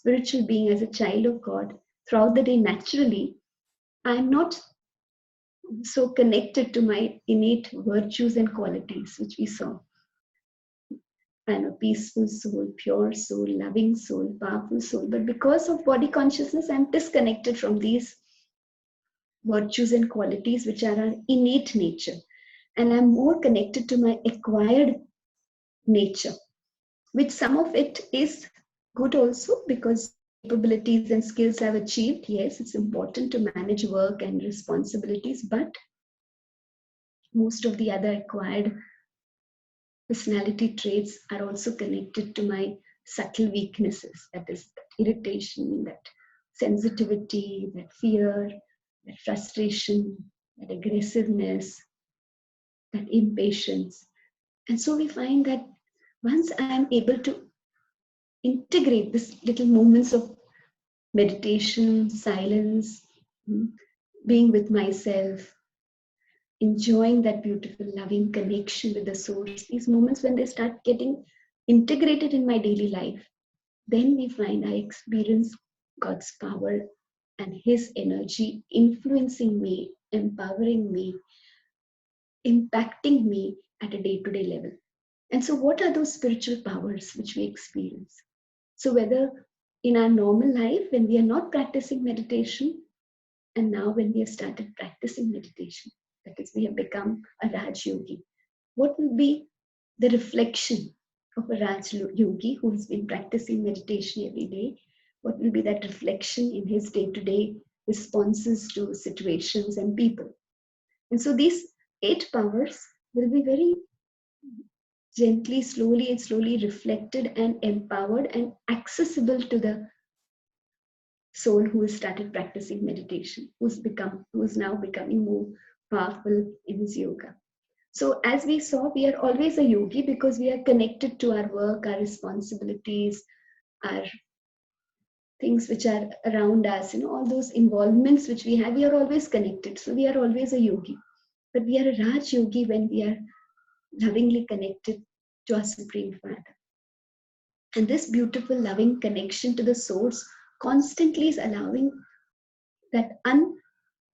spiritual being, as a child of God, throughout the day naturally, I'm not so connected to my innate virtues and qualities, which we saw. I'm a peaceful soul, pure soul, loving soul, powerful soul. But because of body consciousness, I'm disconnected from these virtues and qualities which are our innate nature. And I'm more connected to my acquired nature, which some of it is good also, because capabilities and skills I've achieved. Yes, it's important to manage work and responsibilities, but most of the other acquired personality traits are also connected to my subtle weaknesses. That is, that irritation, that sensitivity, that fear, that frustration, that aggressiveness, that impatience. And so we find that once I am able to integrate this little moments of meditation, silence, being with myself, enjoying that beautiful, loving connection with the source, these moments when they start getting integrated in my daily life, then we find I experience God's power and His energy influencing me, empowering me, impacting me at a day-to-day level. And so, what are those spiritual powers which we experience? So, whether in our normal life, when we are not practicing meditation, and now when we have started practicing meditation, that is, we have become a Raj Yogi, what will be the reflection of a Raj Yogi who has been practicing meditation every day? What will be that reflection in his day-to-day responses to situations and people? And so these 8 powers will be very gently, slowly and slowly reflected and empowered and accessible to the soul who has started practicing meditation, who is now becoming more powerful in his yoga. So as we saw, we are always a yogi because we are connected to our work, our responsibilities, our things which are around us, all those involvements which we have, we are always connected. So we are always a yogi. But we are a Raj Yogi when we are lovingly connected to our Supreme Father. And this beautiful loving connection to the source constantly is allowing that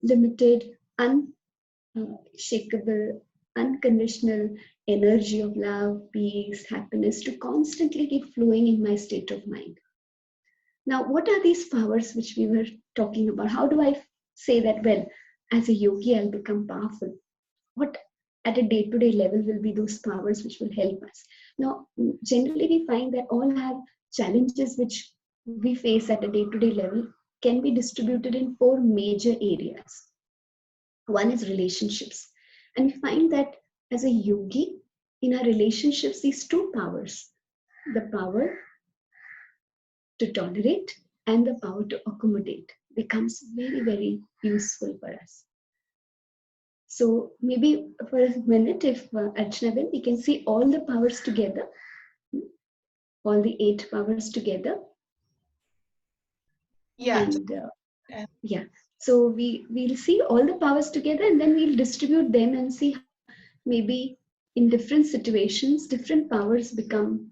unlimited, unshakable, unconditional energy of love, peace, happiness to constantly keep flowing in my state of mind. Now, what are these powers which we were talking about? How do I say that, well, as a yogi, I'll become powerful? What at a day-to-day level will be those powers which will help us? Now, generally we find that all have challenges which we face at a day-to-day level can be distributed in 4 major areas. One is relationships. And we find that as a yogi, in our relationships, these 2 powers, the power to tolerate and the power to accommodate, becomes very, very useful for us. So maybe for a minute, if Archana, we can see all the powers together, all the 8 powers together. Yeah. And yeah, so we'll see all the powers together, and then we'll distribute them and see maybe in different situations, different powers become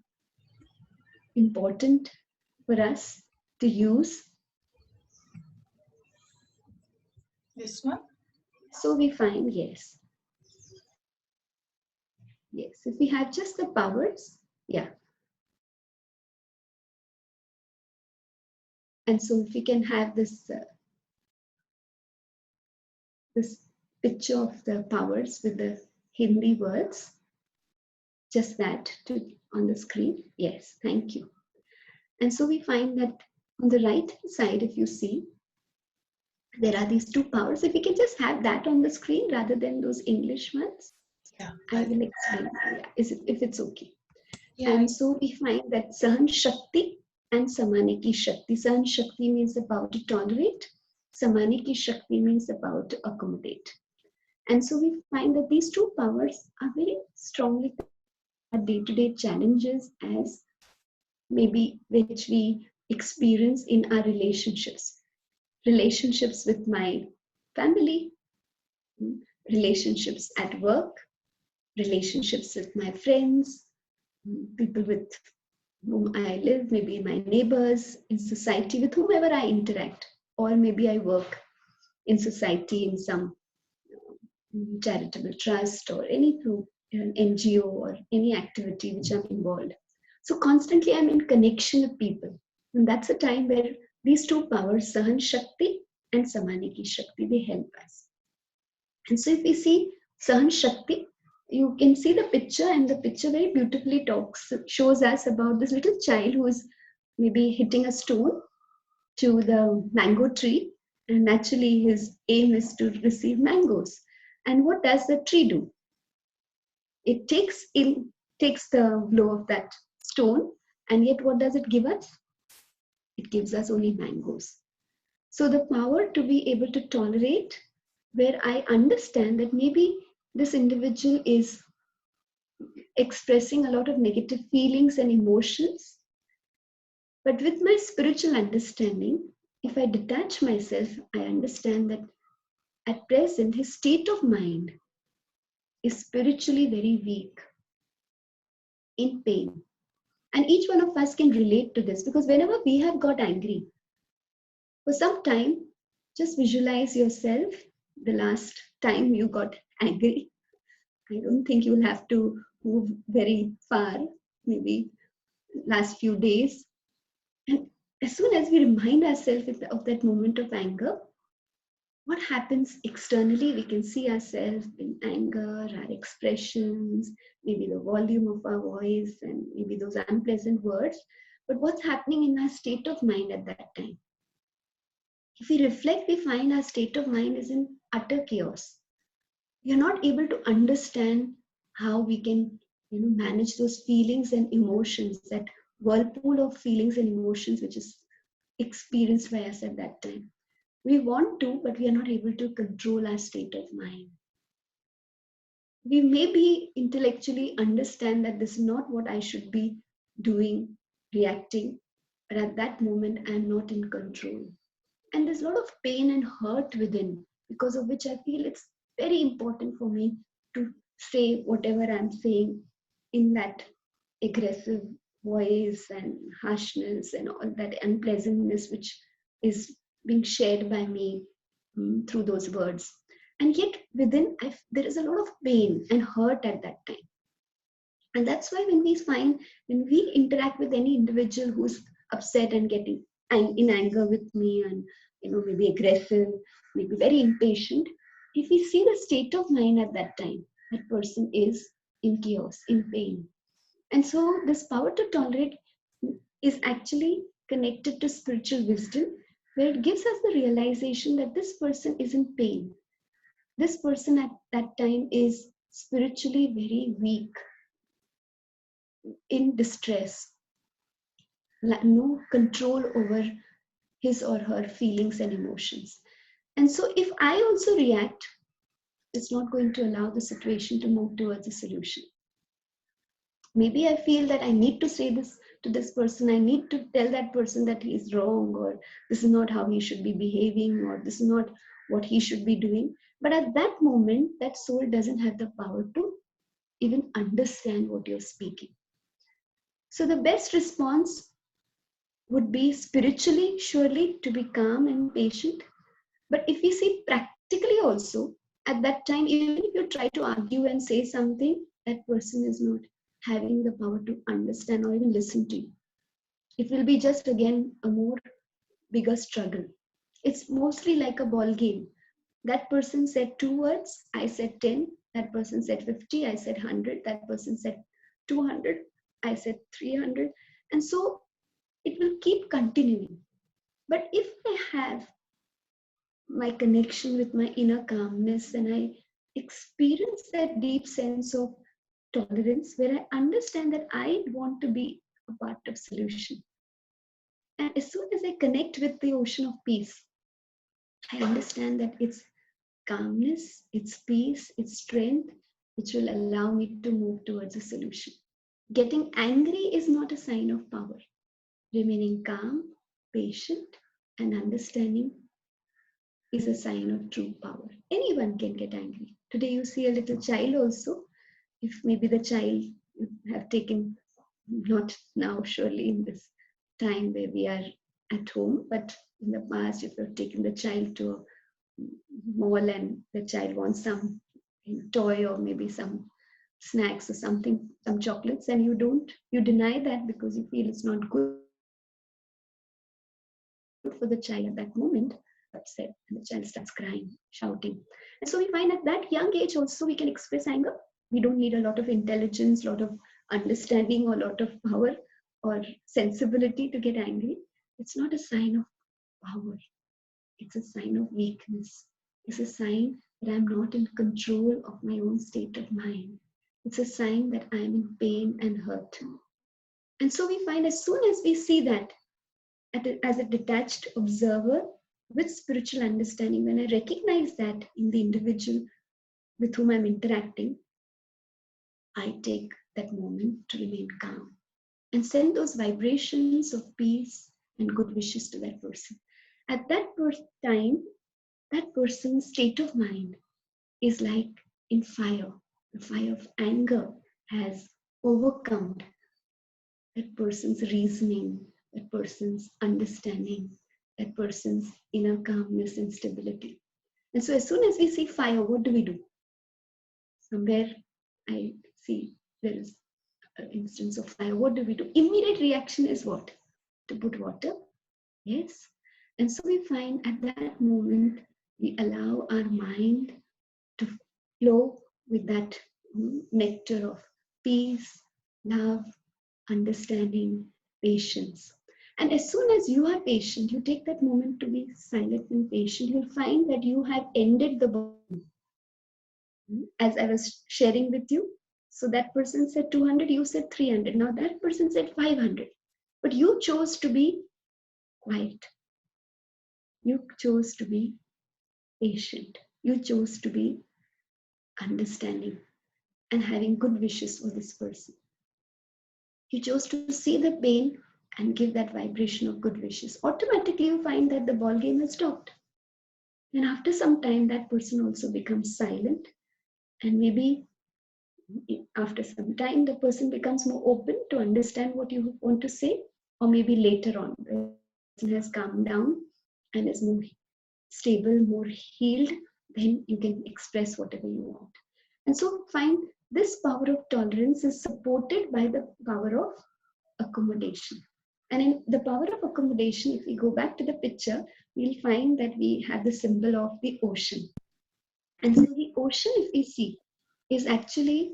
important for us to use. This one? So we find, yes, if we have just the powers, yeah. And so if we can have this this picture of the powers with the Hindi words, just that on the screen. Yes, thank you. And so we find that on the right hand side, if you see, there are these 2 powers. If we can just have that on the screen rather than those English ones, yeah, I will explain. If it's okay. Yeah. And so we find that Sahan Shakti and Samani Ki Shakti. Sahan Shakti means the power to tolerate. Samani Ki Shakti means the power to accommodate. And so we find that these 2 powers are very strongly our day-to-day challenges as maybe which we experience in our relationships. Relationships with my family, relationships at work, relationships with my friends, people with whom I live, maybe my neighbors, in society, with whomever I interact, or maybe I work in society in some charitable trust or any an NGO or any activity which I'm involved. So constantly I'm in connection with people. And that's a time where these two powers, Sahan Shakti and Samaniki Shakti, they help us. And so if we see Sahan Shakti, you can see the picture, and the picture very beautifully shows us about this little child who is maybe hitting a stone to the mango tree, and naturally his aim is to receive mangoes. And what does the tree do? It takes the blow of that stone, and yet what does it give us? It gives us only mangoes. So the power to be able to tolerate, where I understand that maybe this individual is expressing a lot of negative feelings and emotions, but with my spiritual understanding, if I detach myself, I understand that at present his state of mind is spiritually very weak, in pain. And each one of us can relate to this, because whenever we have got angry, for some time, just visualize yourself the last time you got angry. I don't think you'll have to move very far, maybe last few days. And as soon as we remind ourselves of that moment of anger, what happens externally? We can see ourselves in anger, our expressions, maybe the volume of our voice, and maybe those unpleasant words. But what's happening in our state of mind at that time? If we reflect, we find our state of mind is in utter chaos. We are not able to understand how we can, manage those feelings and emotions, that whirlpool of feelings and emotions which is experienced by us at that time. We want to, but we are not able to control our state of mind. We maybe intellectually understand that this is not what I should be doing, reacting, but at that moment I am not in control. And there's a lot of pain and hurt within, because of which I feel it's very important for me to say whatever I'm saying in that aggressive voice and harshness and all that unpleasantness which is being shared by me through those words. And yet within, there is a lot of pain and hurt at that time. And that's why when we interact with any individual who's upset and getting in anger with me, and maybe aggressive, maybe very impatient, if we see the state of mind at that time, that person is in chaos, in pain. And so this power to tolerate is actually connected to spiritual wisdom, where it gives us the realization that this person is in pain. This person at that time is spiritually very weak, in distress, no control over his or her feelings and emotions. And so if I also react, it's not going to allow the situation to move towards a solution. Maybe I feel that I need to say this to this person, I need to tell that person that he is wrong, or this is not how he should be behaving, or this is not what he should be doing. But at that moment, that soul doesn't have the power to even understand what you're speaking. So the best response would be spiritually, surely, to be calm and patient. But if we see practically also, at that time, even if you try to argue and say something, that person is not having the power to understand or even listen to you. It will be just again a more bigger struggle. It's mostly like a ball game. That person said 2 words, I said 10. That person said 50, I said 100. That person said 200, I said 300. And so it will keep continuing. But if I have my connection with my inner calmness, and I experience that deep sense of tolerance, where I understand that I want to be a part of solution. And as soon as I connect with the ocean of peace, I understand that it's calmness, it's peace, it's strength, which will allow me to move towards a solution. Getting angry is not a sign of power. Remaining calm, patient, and understanding is a sign of true power. Anyone can get angry. Today you see a little child also. If maybe the child have taken Not now, surely, in this time where we are at home, but in the past, if you're taking the child to a mall and the child wants some toy or maybe some snacks or something, some chocolates, and you deny that because you feel it's not good for the child at that moment, upset, and the child starts crying, shouting. And so we find at that young age also we can express anger. We don't need a lot of intelligence, lot of understanding, or lot of power or sensibility to get angry. It's not a sign of power. It's a sign of weakness. It's a sign that I'm not in control of my own state of mind. It's a sign that I'm in pain and hurt. And so we find as soon as we see that as a detached observer with spiritual understanding, when I recognize that in the individual with whom I'm interacting, I take that moment to remain calm and send those vibrations of peace and good wishes to that person. At that time, that person's state of mind is like in fire. The fire of anger has overcome that person's reasoning, that person's understanding, that person's inner calmness and stability. And so, as soon as we see fire, what do? Somewhere I see there is an instance of fire. What do? Immediate reaction is what? To put water? Yes. And so we find at that moment we allow our mind to flow with that nectar of peace, love, understanding, patience. And as soon as you are patient, you take that moment to be silent and patient, you'll find that you have ended the burden. As I was sharing with you, so that person said 200, you said 300. Now that person said 500. But you chose to be quiet. You chose to be patient. You chose to be understanding and having good wishes for this person. You chose to see the pain and give that vibration of good wishes. Automatically, you find that the ball game has stopped. And after some time, that person also becomes silent. And maybe after some time, the person becomes more open to understand what you want to say. Or maybe later on, the person has calmed down and is more stable, more healed, then you can express whatever you want. And so find this power of tolerance is supported by the power of accommodation. And in the power of accommodation, if we go back to the picture, we'll find that we have the symbol of the ocean. And so the ocean, if we see, is actually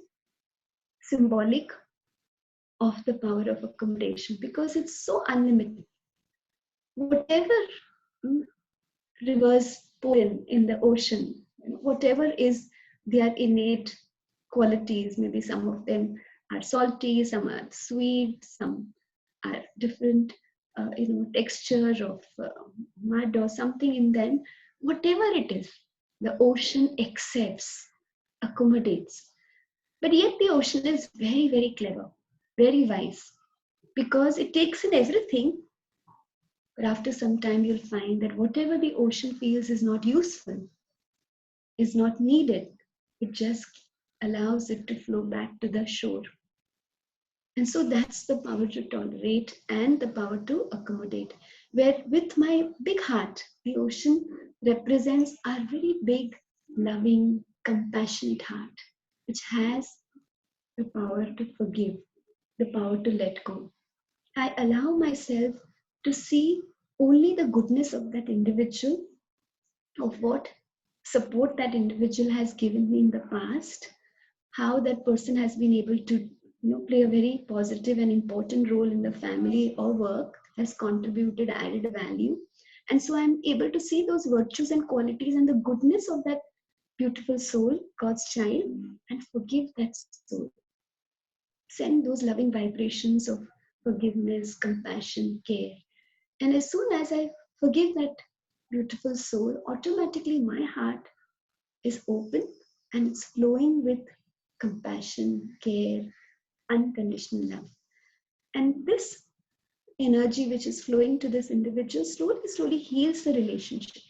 symbolic of the power of accommodation because it's so unlimited. Whatever rivers pour in the ocean, whatever is their innate qualities, maybe some of them are salty, some are sweet, some are different texture of mud or something in them. Whatever it is, the ocean accepts, accommodates. But yet the ocean is very, very clever, very wise, because it takes in everything. But after some time, you'll find that whatever the ocean feels is not useful, is not needed. It just allows it to flow back to the shore. And so that's the power to tolerate and the power to accommodate. Where with my big heart, the ocean represents our very big, loving, compassionate heart, which has the power to forgive, the power to let go. I allow myself to see only the goodness of that individual, of what support that individual has given me in the past, how that person has been able to play a very positive and important role in the family or work, has contributed, added value. And so I'm able to see those virtues and qualities and the goodness of that beautiful soul, God's child, and forgive that soul. Send those loving vibrations of forgiveness, compassion, care. And as soon as I forgive that beautiful soul, automatically my heart is open and it's flowing with compassion, care, unconditional love. And this energy which is flowing to this individual slowly, slowly heals the relationship.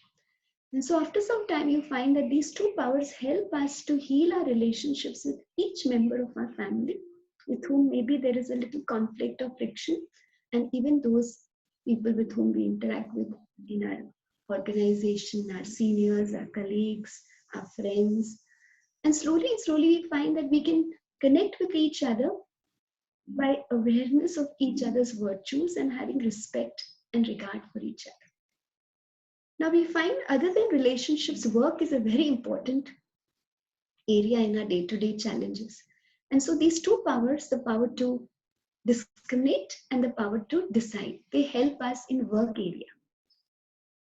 And so after some time, you find that these two powers help us to heal our relationships with each member of our family with whom maybe there is a little conflict or friction, and even those people with whom we interact with in our organization, our seniors, our colleagues, our friends. And slowly we find that we can connect with each other by awareness of each other's virtues and having respect and regard for each other. Now we find other than relationships, work is a very important area in our day-to-day challenges. And so these two powers, the power to discriminate and the power to decide, they help us in work area.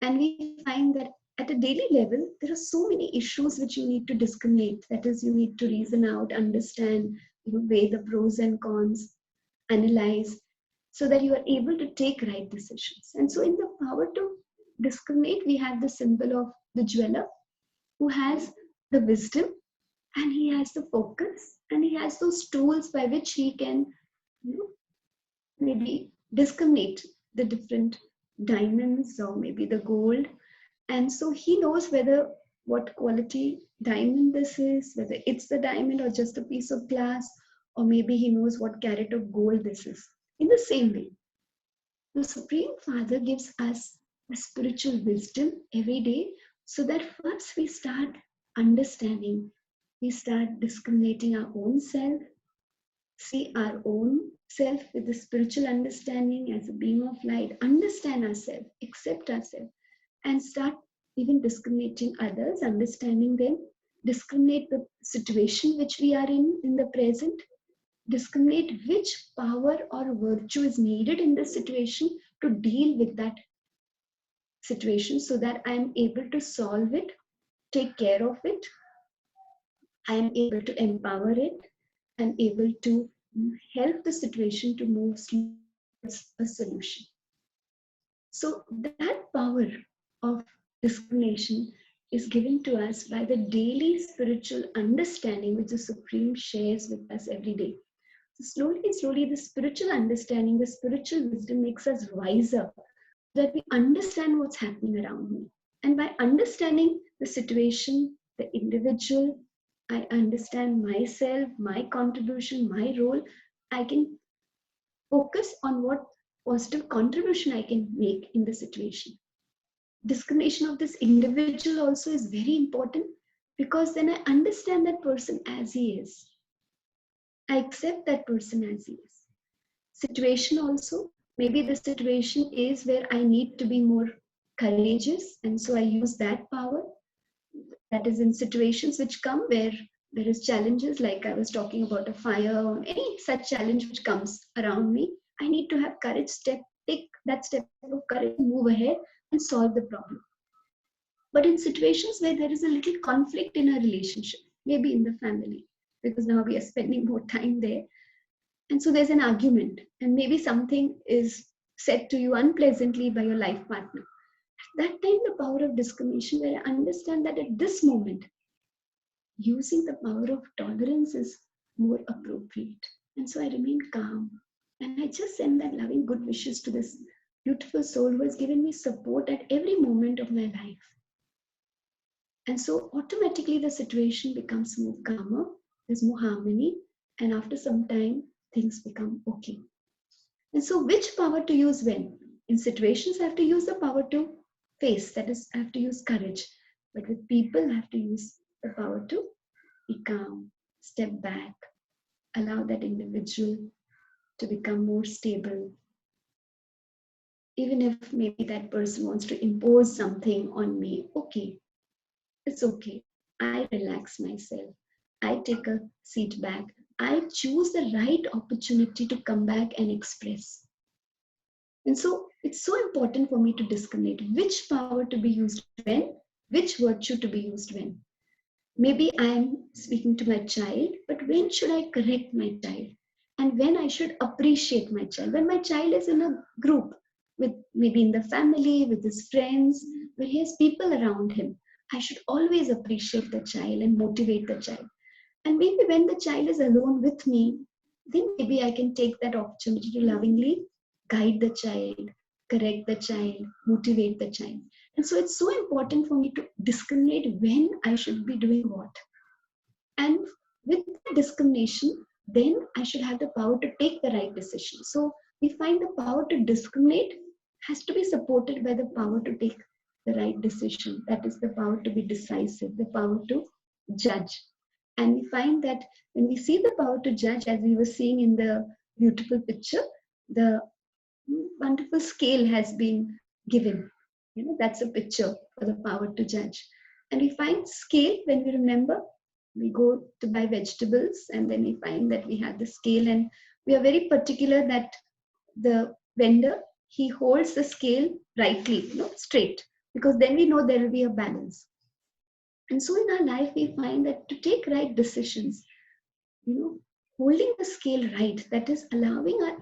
And we find that at a daily level, there are so many issues which you need to discriminate. That is, you need to reason out, understand, weigh the pros and cons, analyze, so that you are able to take right decisions. And so in the power to discriminate, we have the symbol of the jeweler who has the wisdom, and he has the focus, and he has those tools by which he can, you know, maybe discriminate the different diamonds or maybe the gold. And so he knows whether what quality diamond this is, whether it's the diamond or just a piece of glass, or maybe he knows what carat of gold this is. In the same way, the Supreme Father gives us a spiritual wisdom every day, so that first we start understanding, we start discriminating our own self, see our own self with the spiritual understanding as a being of light, understand ourselves, accept ourselves, and start even discriminating others, understanding them, discriminate the situation which we are in the present, discriminate which power or virtue is needed in this situation to deal with that situation, so that I am able to solve it, take care of it, I am able to empower it, and able to help the situation to move slowly towards a solution. So that power of discrimination is given to us by the daily spiritual understanding which the Supreme shares with us every day. So slowly, the spiritual understanding, the spiritual wisdom makes us wiser, that we understand what's happening around me. And by understanding the situation, the individual, I understand myself, my contribution, my role, I can focus on what positive contribution I can make in the situation. Discrimination of this individual also is very important, because then I understand that person as he is. I accept that person as he is. Situation also, maybe the situation is where I need to be more courageous, and so I use that power. That is in situations which come where there is challenges, like I was talking about a fire or any such challenge which comes around me. I need to have courage, take that step of courage, move ahead and solve the problem. But in situations where there is a little conflict in a relationship, maybe in the family, because now we are spending more time there, and so there's an argument, and maybe something is said to you unpleasantly by your life partner. At that time, the power of discrimination, where I understand that at this moment, using the power of tolerance is more appropriate. And so I remain calm. And I just send that loving good wishes to this beautiful soul who has given me support at every moment of my life. And so automatically the situation becomes more calmer, there's more harmony, and after some time, things become okay. And so, which power to use when? In situations, I have to use the power to face, that is, I have to use courage. But with people, I have to use the power to be calm, step back, allow that individual to become more stable. Even if maybe that person wants to impose something on me, okay, it's okay. I relax myself. I take a seat back. I choose the right opportunity to come back and express. And so it's so important for me to discriminate which power to be used when, which virtue to be used when. Maybe I am speaking to my child, but when should I correct my child? And when I should appreciate my child? When my child is in a group, with maybe in the family, with his friends, where he has people around him, I should always appreciate the child and motivate the child. And maybe when the child is alone with me, then maybe I can take that opportunity to lovingly guide the child, correct the child, motivate the child. And so it's so important for me to discriminate when I should be doing what. And with that discrimination, then I should have the power to take the right decision. So we find the power to discriminate has to be supported by the power to take the right decision. That is the power to be decisive, the power to judge. And we find that when we see the power to judge, as we were seeing in the beautiful picture, the wonderful scale has been given. That's a picture for the power to judge. And we find scale when we remember, we go to buy vegetables and then we find that we have the scale, and we are very particular that the vendor, he holds the scale rightly, straight, because then we know there will be a balance. And so in our life, we find that to take right decisions, holding the scale right, that is allowing our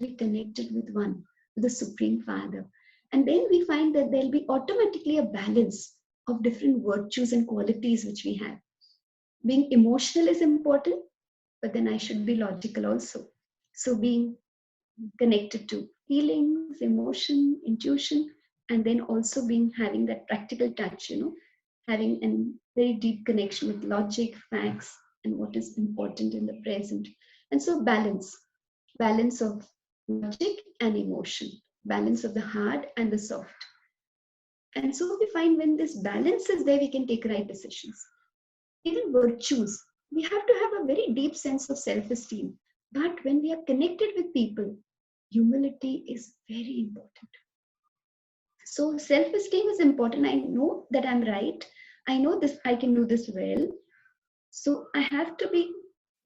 be connected with one, with the Supreme Father. And then we find that there'll be automatically a balance of different virtues and qualities which we have. Being emotional is important, but then I should be logical also. So being connected to feelings, emotion, intuition, and then also being having that practical touch, having a very deep connection with logic, facts, and what is important in the present. And so balance of logic and emotion, balance of the hard and the soft. And so we find when this balance is there, we can take right decisions. Even virtues, we have to have a very deep sense of self-esteem. But when we are connected with people, humility is very important. So self-esteem is important. I know that I'm right. I know this, I can do this well. So I have to be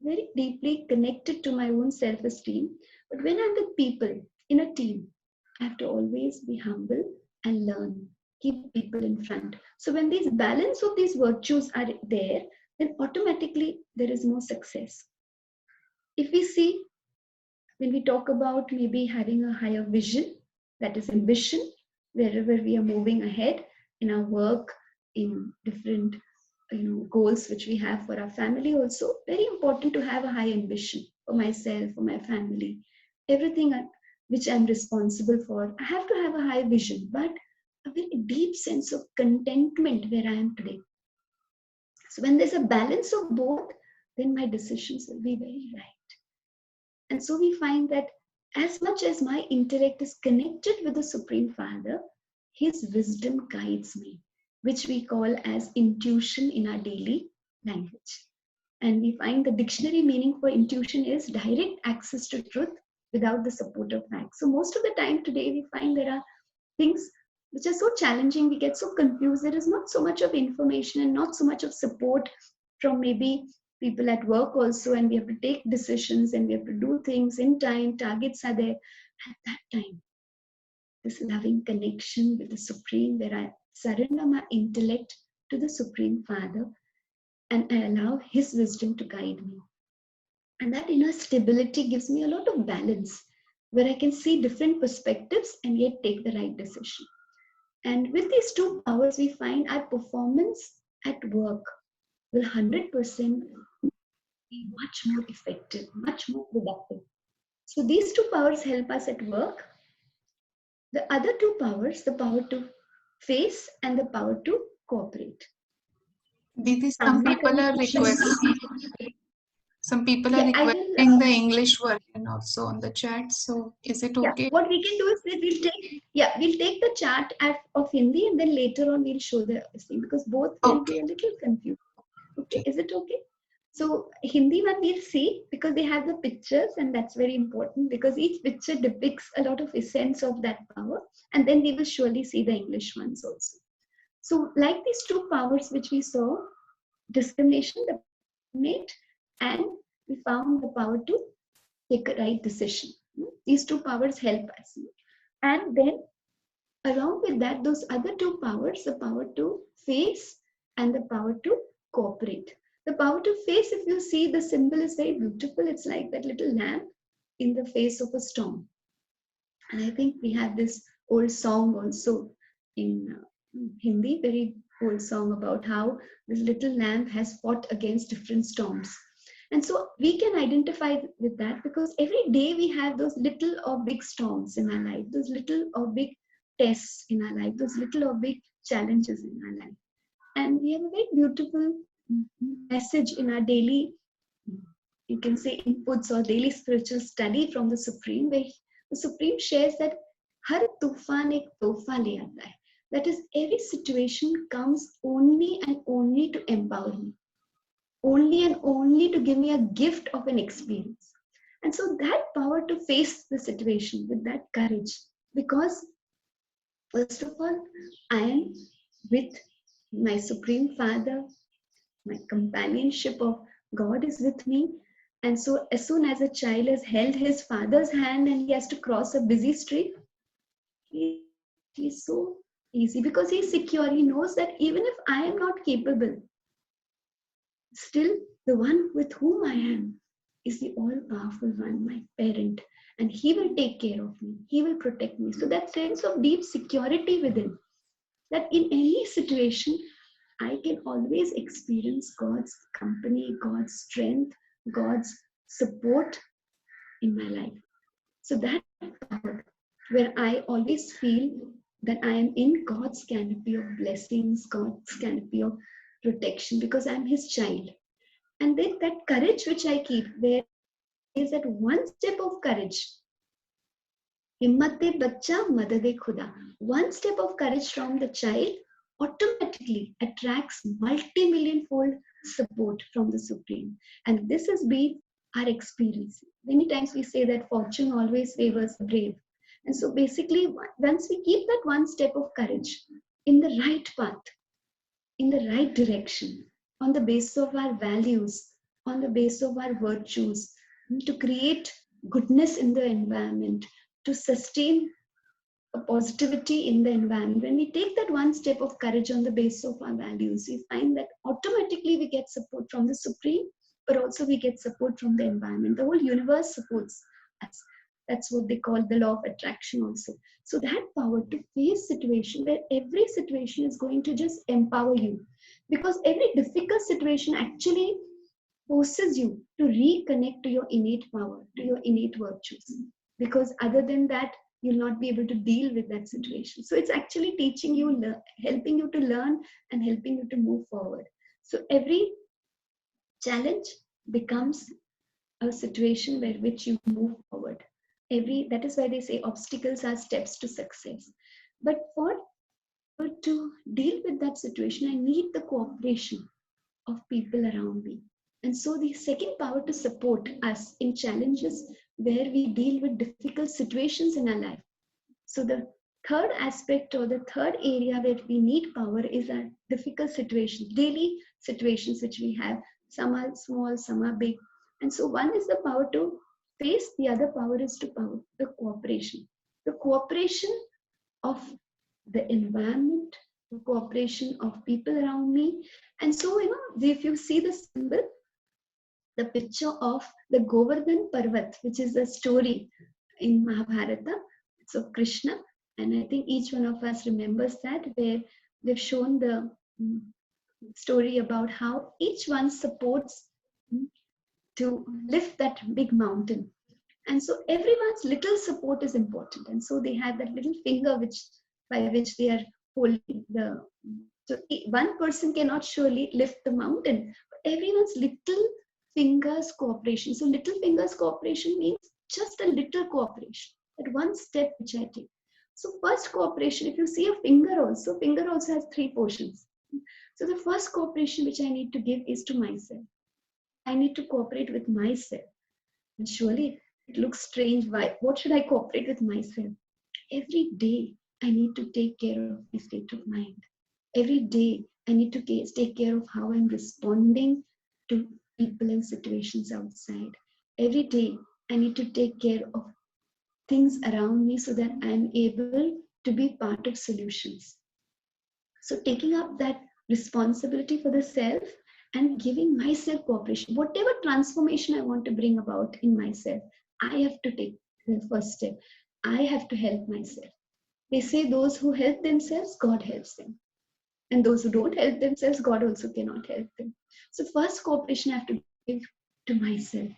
very deeply connected to my own self-esteem. But when I'm with people in a team, I have to always be humble and learn. Keep people in front. So when these balance of these virtues are there, then automatically there is more success. If we see, when we talk about maybe having a higher vision, that is ambition, wherever we are moving ahead in our work, in different goals which we have for our family, also very important to have a high ambition for myself, for my family, everything which I'm responsible for. I have to have a high vision, but a very deep sense of contentment where I am today. So when there's a balance of both, then my decisions will be very right. And so we find that as much as my intellect is connected with the Supreme Father, his wisdom guides me, which we call as intuition in our daily language. And we find the dictionary meaning for intuition is direct access to truth without the support of facts. So most of the time today, we find there are things which are so challenging, we get so confused. There is not so much of information and not so much of support from maybe people at work also, and we have to take decisions and we have to do things in time, targets are there. At that time, this loving connection with the Supreme, where I surrender my intellect to the Supreme Father and I allow his wisdom to guide me. And that inner stability gives me a lot of balance, where I can see different perspectives and yet take the right decision. And with these two powers, we find our performance at work will 100% be much more effective, much more productive. So these two powers help us at work. The other two powers, the power to face and the power to cooperate. Didi, I'm not very some people are yeah, I will. requesting the English version also on the chat. So is it Yeah, okay? what we can do is that we'll take the chart of Hindi and then later on we'll show the thing, because both will be Okay. a little confused. Okay, Okay. is it okay? So Hindi one we'll see because they have the pictures, and that's very important because each picture depicts a lot of essence of that power, and then we will surely see the English ones also. So like these two powers which we saw, discrimination, the innate, and we found the power to take a right decision. These two powers help us. And then along with that, those other two powers, the power to face and the power to cooperate. The power to face, if you see, the symbol is very beautiful. It's like that little lamp in the face of a storm. And I think we have this old song also in Hindi, very old song about how this little lamp has fought against different storms. And so we can identify with that because every day we have those little or big storms in our life, those little or big tests in our life, those little or big challenges in our life. And we have a very beautiful message in our daily you can say, inputs or daily spiritual study from the Supreme, where the Supreme shares that har tufan ek tohfa le aata hai. That is, every situation comes only and only to empower me, only and only to give me a gift of an experience. And so that power to face the situation with that courage, because first of all, I am with my Supreme Father, my companionship of God is with me. And so, as soon as a child has held his father's hand and he has to cross a busy street, he's so easy because he's secure. He knows that even if I am not capable, still the one with whom I am is the all powerful one, my parent, and he will take care of me, he will protect me. So, that sense of deep security within, that in any situation, I can always experience God's company, God's strength, God's support in my life. So that power, where I always feel that I am in God's canopy of blessings, God's canopy of protection, because I'm His child. And then that courage which I keep, where is that one step of courage. Himmate bacha madade khuda. One step of courage from the child automatically attracts multi-million fold support from the Supreme. And this has been our experience. Many times we say that fortune always favors the brave. And so basically, once we keep that one step of courage in the right path, in the right direction, on the basis of our values, on the basis of our virtues, to create goodness in the environment, to sustain a positivity in the environment. When we take that one step of courage on the basis of our values, we find that automatically we get support from the Supreme, but also we get support from the environment. The whole universe supports us. That's what they call the law of attraction also. So that power to face situation where every situation is going to just empower you, because every difficult situation actually forces you to reconnect to your innate power, to your innate virtues. Because other than that, you'll not be able to deal with that situation. So it's actually teaching you, helping you to learn and helping you to move forward. So every challenge becomes a situation where which you move forward. That is why they say obstacles are steps to success. But for to deal with that situation, I need the cooperation of people around me. And so the second power to support us in challenges where we deal with difficult situations in our life. So the third aspect or the third area where we need power is our difficult situations, daily situations which we have. Some are small, some are big. And so one is the power to face, the other power is to power the cooperation. The cooperation of the environment, the cooperation of people around me. And so, if you see the symbol, the picture of the Govardhan Parvat, which is a story in Mahabharata. It's of Krishna. And I think each one of us remembers that, where they've shown the story about how each one supports to lift that big mountain. And so everyone's little support is important. And so they have that little finger by which they are holding the. So one person cannot surely lift the mountain, but everyone's little fingers cooperation. So little fingers cooperation means just a little cooperation. That one step which I take. So first cooperation, if you see a finger also has three portions. So the first cooperation which I need to give is to myself. I need to cooperate with myself. And surely it looks strange. Why? What should I cooperate with myself? Every day I need to take care of my state of mind. Every day I need to take care of how I'm responding to people and situations outside. Every day I need to take care of things around me so that I'm able to be part of solutions. So taking up that responsibility for the self and giving myself cooperation, whatever transformation I want to bring about in myself, I have to take the first step. I have to help myself. They say those who help themselves, God helps them. And those who don't help themselves, God also cannot help them. So first cooperation I have to give to myself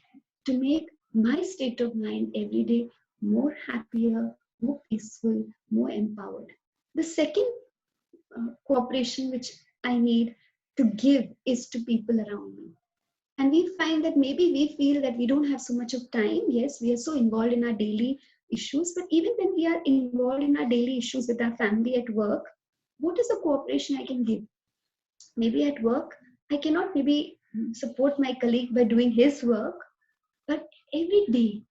to make my state of mind every day more happier, more peaceful, more empowered. The second cooperation which I need to give is to people around me. And we find that maybe we feel that we don't have so much of time. Yes, we are so involved in our daily issues, but even when we are involved in our daily issues with our family at work, what is the cooperation I can give? Maybe at work, I cannot maybe support my colleague by doing his work, but every day,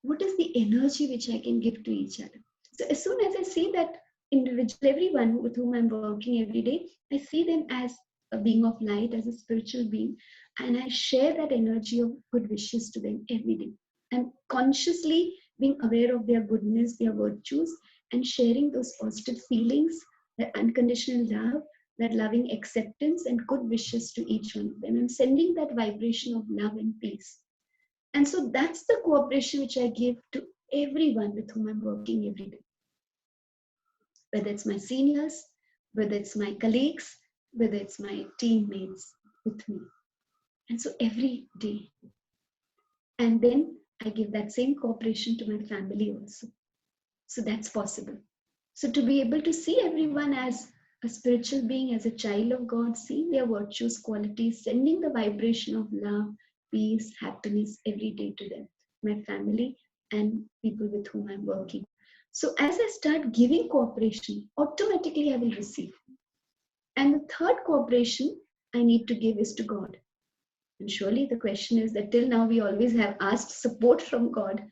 what is the energy which I can give to each other? So as soon as I see that individual, everyone with whom I'm working every day, I see them as a being of light, as a spiritual being, and I share that energy of good wishes to them every day. I'm consciously being aware of their goodness, their virtues, and sharing those positive feelings, that unconditional love, that loving acceptance, and good wishes to each one of them. I'm sending that vibration of love and peace. And so that's the cooperation which I give to everyone with whom I'm working every day, whether it's my seniors, whether it's my colleagues, whether it's my teammates with me. And so every day. And then I give that same cooperation to my family also. So that's possible. So to be able to see everyone as a spiritual being, as a child of God, seeing their virtues, qualities, sending the vibration of love, peace, happiness every day to them, my family, and people with whom I'm working. So as I start giving cooperation, automatically I will receive. And the third cooperation I need to give is to God. And surely the question is that till now we always have asked support from God.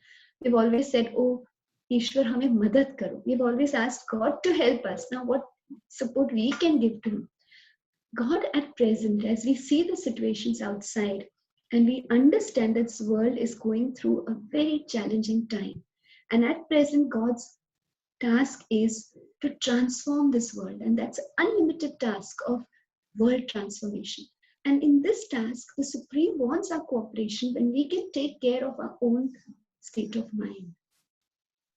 We've always said, oh, Ishwar, hame madad karo. We've always asked God to help us. Now, what support we can give to Him? God at present, as we see the situations outside, and we understand that this world is going through a very challenging time. And at present, God's task is to transform this world. And that's an unlimited task of world transformation. And in this task, the Supreme wants our cooperation when we can take care of our own state of mind.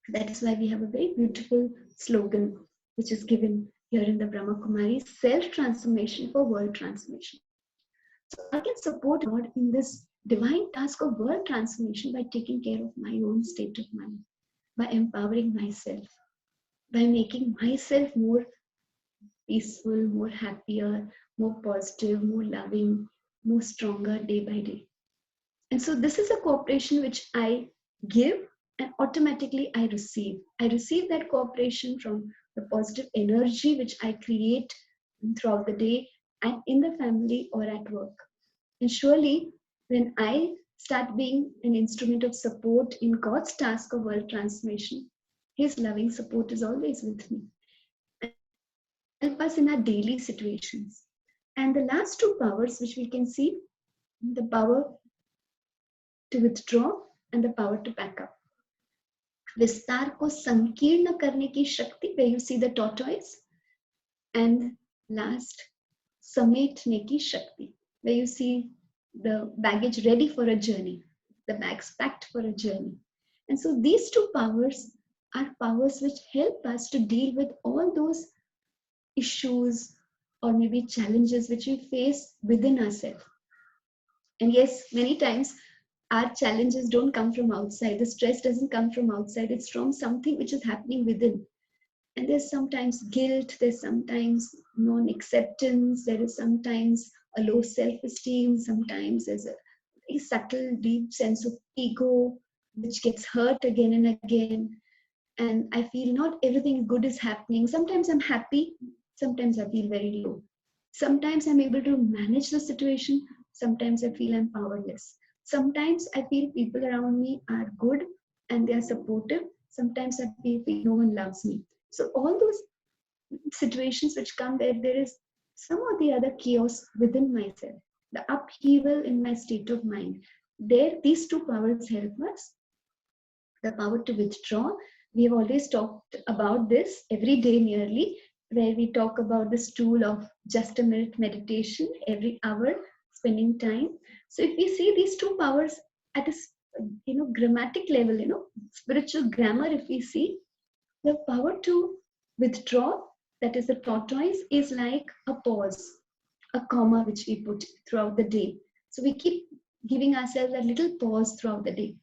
That is why we have a very beautiful slogan which is given here in the Brahma Kumaris: self-transformation for world transformation. So I can support God in this divine task of world transformation by taking care of my own state of mind, by empowering myself, by making myself more peaceful, more happier, more positive, more loving, more stronger day by day. And so this is a cooperation which I give and automatically I receive. I receive that cooperation from the positive energy which I create throughout the day and in the family or at work. And surely when I start being an instrument of support in God's task of world transformation, His loving support is always with me and help us in our daily situations. And the last two powers which we can see, the power to withdraw and the power to pack up. विस्तार को संकीर्ण करने की शक्ति, where you see the tortoise, and last समेटने की शक्ति, where you see the baggage ready for a journey, the bags packed for a journey. And so these two powers are powers which help us to deal with all those issues or maybe challenges which we face within ourselves. And yes, many times our challenges don't come from outside. The stress doesn't come from outside. It's from something which is happening within. And there's sometimes guilt, there's sometimes non-acceptance, there is sometimes a low self-esteem, sometimes there's a subtle, deep sense of ego, which gets hurt again and again. And I feel not everything good is happening. Sometimes I'm happy, sometimes I feel very low. Sometimes I'm able to manage the situation, sometimes I feel I'm powerless. Sometimes I feel people around me are good and they are supportive. Sometimes I feel no one loves me. So all those situations which come where there is some or the other chaos within myself, the upheaval in my state of mind, there these two powers help us. The power to withdraw. We have always talked about this every day nearly, where we talk about this tool of just a minute meditation every hour, spending time. So if we see these two powers at a grammatic level, spiritual grammar, if we see the power to withdraw, that is the tortoise, is like a pause, a comma which we put throughout the day. So we keep giving ourselves a little pause throughout the day.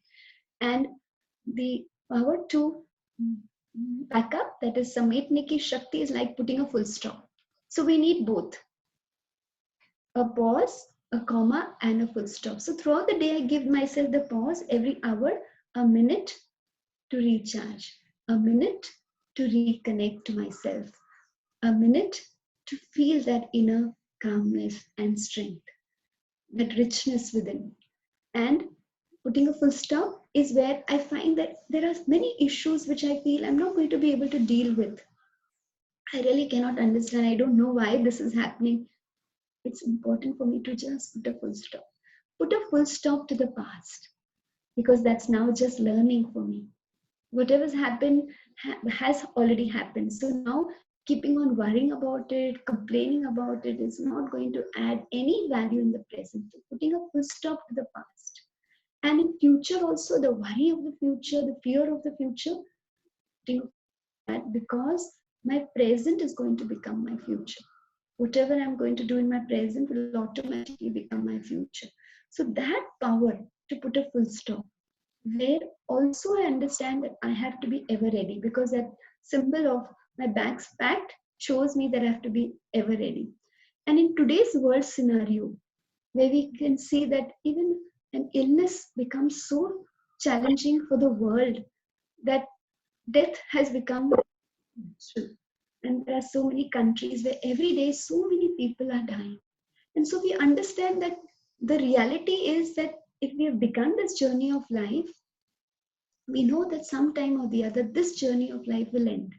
And the power to back up, that is sametne ki shakti, is like putting a full stop. So we need both, a pause a comma, and a full stop. So throughout the day, I give myself the pause every hour, a minute to recharge, a minute to reconnect to myself, a minute to feel that inner calmness and strength, that richness within. And putting a full stop is where I find that there are many issues which I feel I'm not going to be able to deal with. I really cannot understand. I don't know why this is happening. It's important for me to just put a full stop. Put a full stop to the past because that's now just learning for me. Whatever's happened has already happened. So now keeping on worrying about it, complaining about it is not going to add any value in the present. So putting a full stop to the past. And in future also, the worry of the future, the fear of the future, putting that because my present is going to become my future. Whatever I'm going to do in my present will automatically become my future. So that power to put a full stop, where also I understand that I have to be ever ready because that symbol of my bags packed shows me that I have to be ever ready. And in today's world scenario, where we can see that even an illness becomes so challenging for the world that death has become natural. And there are so many countries where every day so many people are dying. And so we understand that the reality is that if we have begun this journey of life, we know that sometime or the other, this journey of life will end.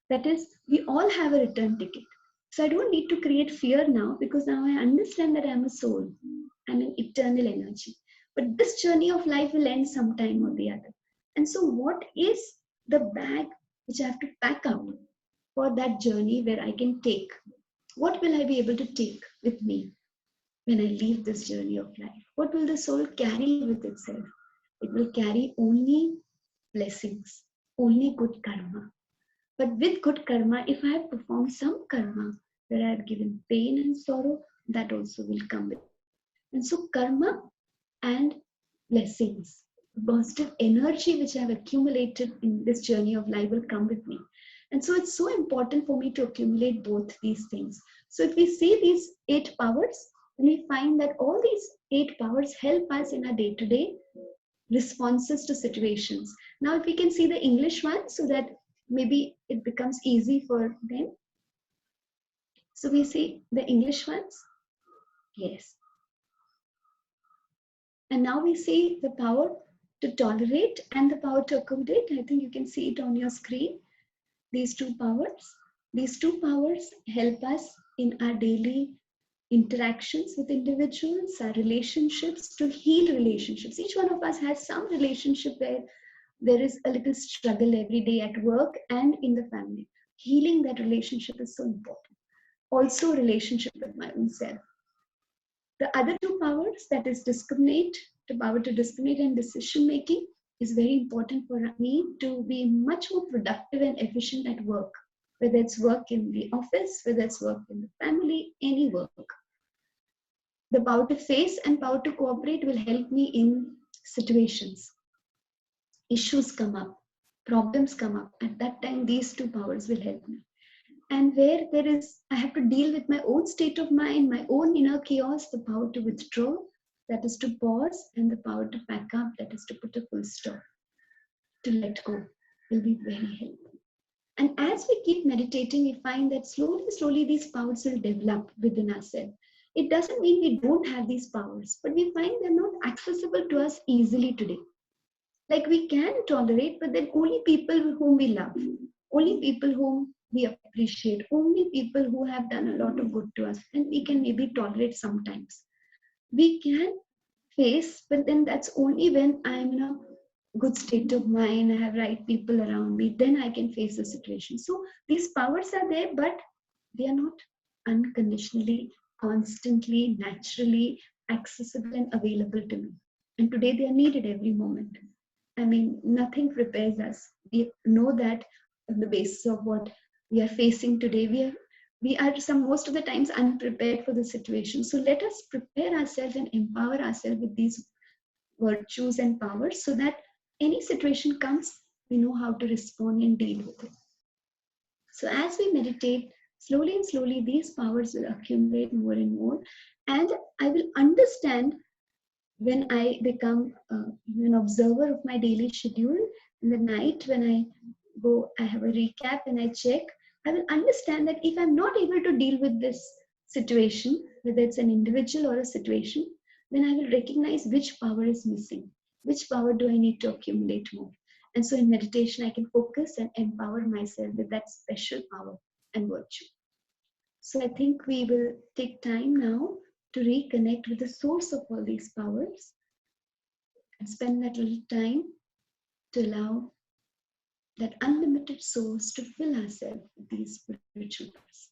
That is, we all have a return ticket. So I don't need to create fear now because now I understand that I'm a soul. I'm an eternal energy. But this journey of life will end sometime or the other. And so, what is the bag which I have to pack out for that journey where I can take? What will I be able to take with me when I leave this journey of life? What will the soul carry with itself? It will carry only blessings, only good karma. But with good karma, if I have performed some karma where I have given pain and sorrow, that also will come with. And so, karma and blessings, positive energy which I have accumulated in this journey of life will come with me. And so, it's so important for me to accumulate both these things. So, if we see these 8 powers, then we find that all these 8 powers help us in our day to day responses to situations. Now, if we can see the English one so that maybe it becomes easy for them. So we see the English ones. Yes. And now we see the power to tolerate and the power to accommodate. I think you can see it on your screen. These 2 powers. These 2 powers help us in our daily interactions with individuals, our relationships, to heal relationships. Each one of us has some relationship where there is a little struggle every day at work and in the family. Healing that relationship is so important. Also, relationship with my own self. The other 2 powers, that is discriminate, the power to discriminate and decision making, is very important for me to be much more productive and efficient at work, whether it's work in the office, whether it's work in the family, any work. The power to face and power to cooperate will help me in situations. Issues come up, problems come up. At that time, these 2 powers will help me. And where there is, I have to deal with my own state of mind, my own inner chaos, the power to withdraw, that is to pause, and the power to pack up, that is to put a full stop, to let go, will be very helpful. And as we keep meditating, we find that slowly, slowly these powers will develop within ourselves. It doesn't mean we don't have these powers, but we find they're not accessible to us easily today. Like we can tolerate, but then only people whom we love, only people whom we appreciate, only people who have done a lot of good to us, and we can maybe tolerate sometimes. We can face, but then that's only when I'm in a good state of mind, I have right people around me, then I can face the situation. So these powers are there, but they are not unconditionally, constantly, naturally accessible and available to me. And today they are needed every moment. I mean, nothing prepares us. We know that on the basis of what we are facing today, we are some most of the times unprepared for the situation. So let us prepare ourselves and empower ourselves with these virtues and powers so that any situation comes, we know how to respond and deal with it. So as we meditate, Slowly and slowly, these powers will accumulate more and more, and I will understand when I become an observer of my daily schedule. In the night, when I go, I have a recap and I check, I will understand that if I'm not able to deal with this situation, whether it's an individual or a situation, then I will recognize which power is missing, which power do I need to accumulate more. And so in meditation, I can focus and empower myself with that special power and virtue. So I think we will take time now to reconnect with the source of all these powers and spend that little time to allow that unlimited source to fill ourselves with these spiritual powers.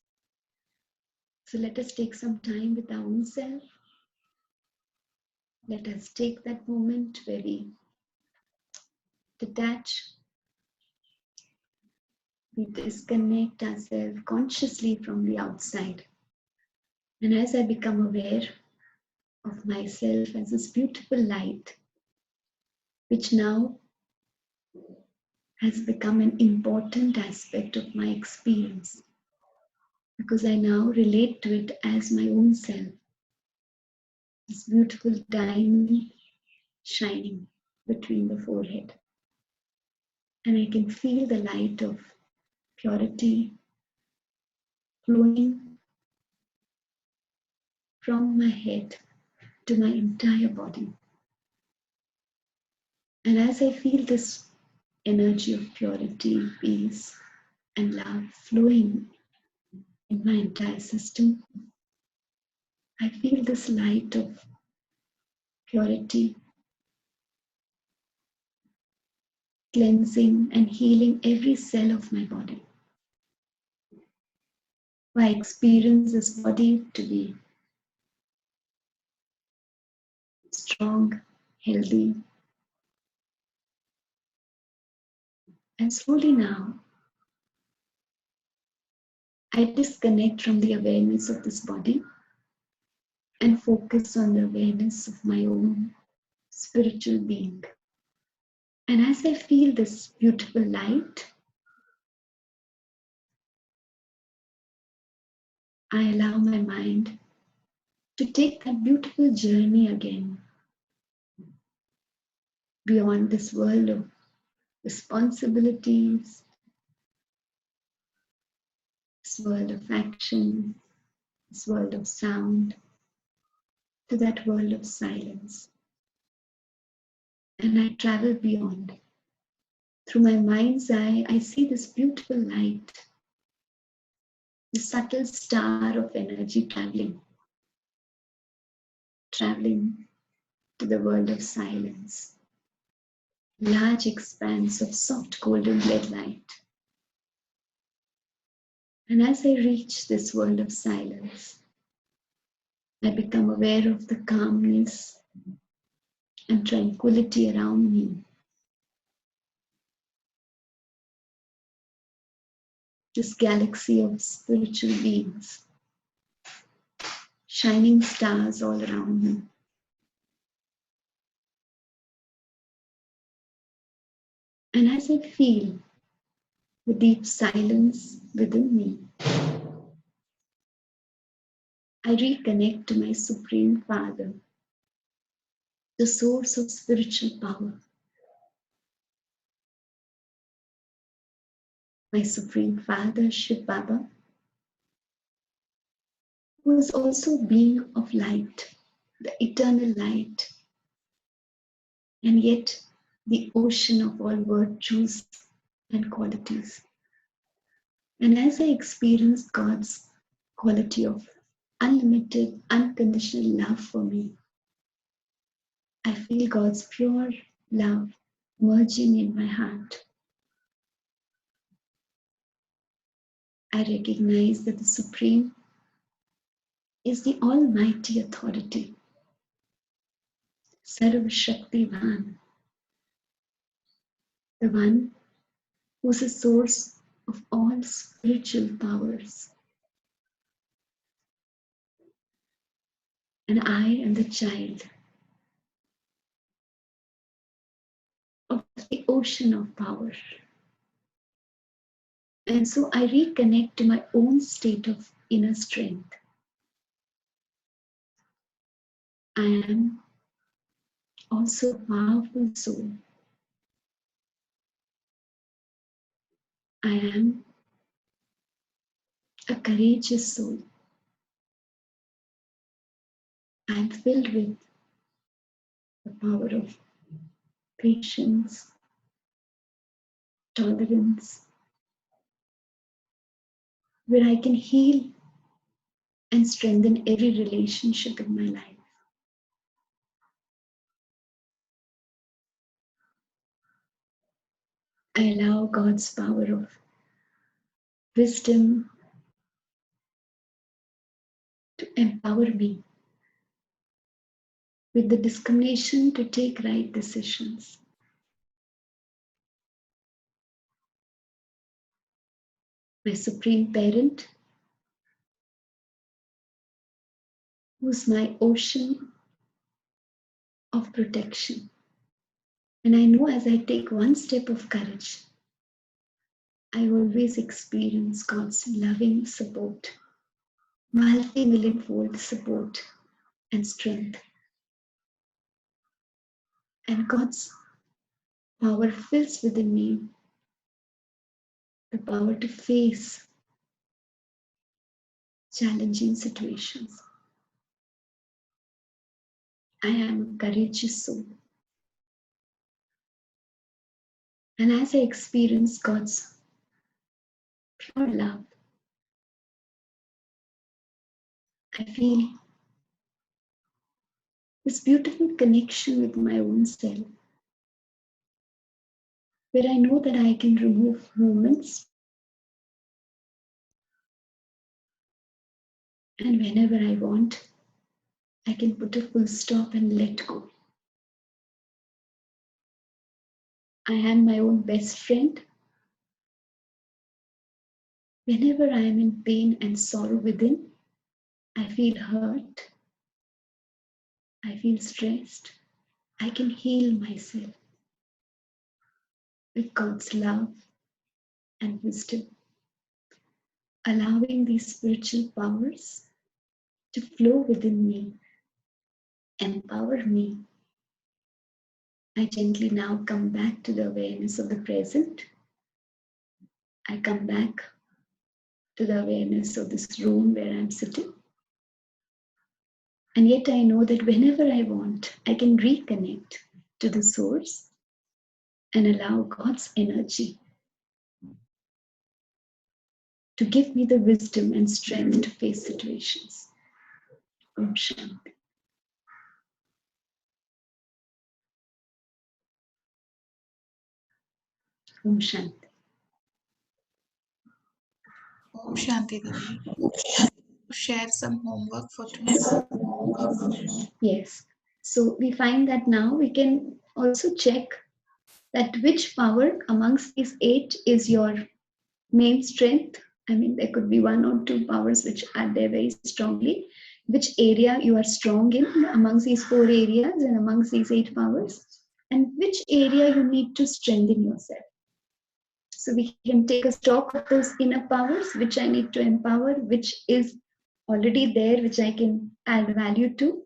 So let us take some time with our own self. Let us take that moment where we detach, we disconnect ourselves consciously from the outside. And as I become aware of myself as this beautiful light, which now has become an important aspect of my experience, because I now relate to it as my own self, this beautiful diamond shining between the forehead. And I can feel the light of purity flowing from my head to my entire body. And as I feel this energy of purity, peace, and love flowing in my entire system, I feel this light of purity cleansing and healing every cell of my body. I experience this body to be strong, healthy, and slowly now I disconnect from the awareness of this body and focus on the awareness of my own spiritual being. And as I feel this beautiful light, I allow my mind to take that beautiful journey again beyond this world of responsibilities, this world of action, this world of sound, to that world of silence. And I travel beyond. Through my mind's eye, I see this beautiful light, the subtle star of energy traveling to the world of silence. Large expanse of soft golden red light. And as I reach this world of silence, I become aware of the calmness and tranquility around me. This galaxy of spiritual beings, shining stars all around me. And as I feel the deep silence within me, I reconnect to my Supreme Father, the source of spiritual power. My Supreme Father, Shiv Baba, who is also being of light, the eternal light, and yet the ocean of all virtues and qualities. And as I experience God's quality of unlimited, unconditional love for me, I feel God's pure love merging in my heart. I recognize that the Supreme is the Almighty Authority, Sarva Shaktivan, the one who is the source of all spiritual powers. And I am the child of the ocean of power. And so I reconnect to my own state of inner strength. I am also a powerful soul. I am a courageous soul. I am filled with the power of patience, tolerance, where I can heal and strengthen every relationship in my life. I allow God's power of wisdom to empower me with the discrimination to take right decisions. My Supreme Parent, who's my ocean of protection. And I know as I take one step of courage, I always experience God's loving support, multi-millionfold support and strength. And God's power fills within me the power to face challenging situations. I am a courageous soul. And as I experience God's pure love, I feel this beautiful connection with my own self, where I know that I can remove moments and whenever I want, I can put a full stop and let go. I am my own best friend. Whenever I am in pain and sorrow within, I feel hurt, I feel stressed, I can heal myself with God's love and wisdom, allowing these spiritual powers to flow within me, empower me. I gently now come back to the awareness of the present. I come back to the awareness of this room where I'm sitting. And yet I know that whenever I want, I can reconnect to the source and allow God's energy to give me the wisdom and strength to face situations. Om Shanti. Om Shanti. Om Shanti Devi. Share some homework for today. Yes. So we find that now we can also check that which power amongst these 8 is your main strength. I mean, there could be 1 or 2 powers which are there very strongly. Which area you are strong in amongst these 4 areas and amongst these 8 powers, and which area you need to strengthen yourself. So we can take a stock of those inner powers, which I need to empower, which is already there, which I can add value to.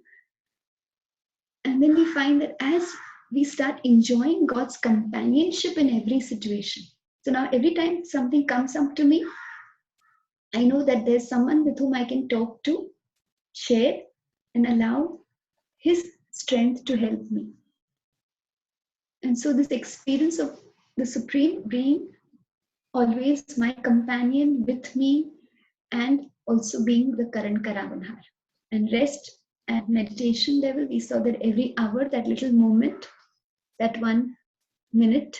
And then we find that as we start enjoying God's companionship in every situation. So now every time something comes up to me, I know that there's someone with whom I can talk to, share, and allow his strength to help me. And so this experience of the Supreme Being, always my companion with me, and also being the current Karavanhar. And rest and meditation level, we saw that every hour, that little moment, that 1 minute,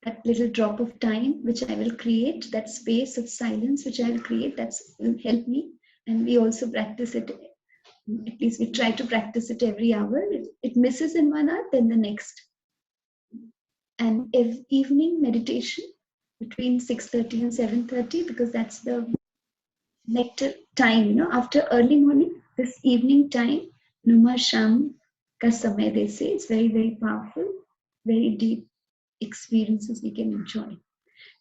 that little drop of time which I will create, that space of silence which I will create, that will help me. And we also practice it, at least we try to practice it every hour. It misses in 1 hour, then the next. And evening meditation between 6:30 and 7:30, because that's the nectar time, after early morning, this evening time, Numa Sham ka samay, they say, it's very, very powerful, very deep experiences we can enjoy.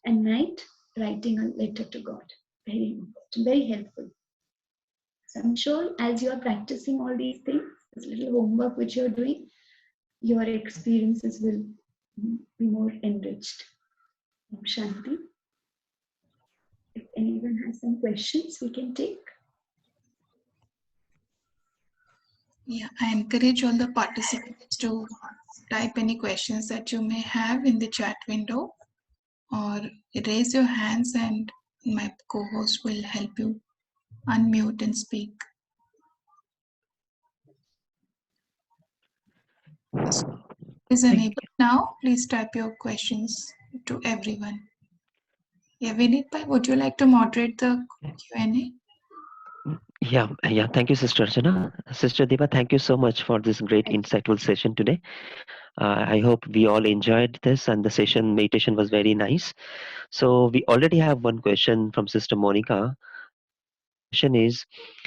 And night, writing a letter to God. Very important, very helpful. So I'm sure as you're practicing all these things, this little homework which you're doing, your experiences will be more enriched. Shanti. If anyone has some questions, we can take. Yeah, I encourage all the participants to type any questions that you may have in the chat window, or raise your hands and my co-host will help you unmute and speak. Is enabled now. Please type your questions to everyone. Yeah, Vinit, would you like to moderate the Q&A? Yeah. Thank you, Sister Archana. Sister Deepa, thank you so much for this great insightful session today. I hope we all enjoyed this and the session meditation was very nice. So we already have one question from Sister Monica. The question is,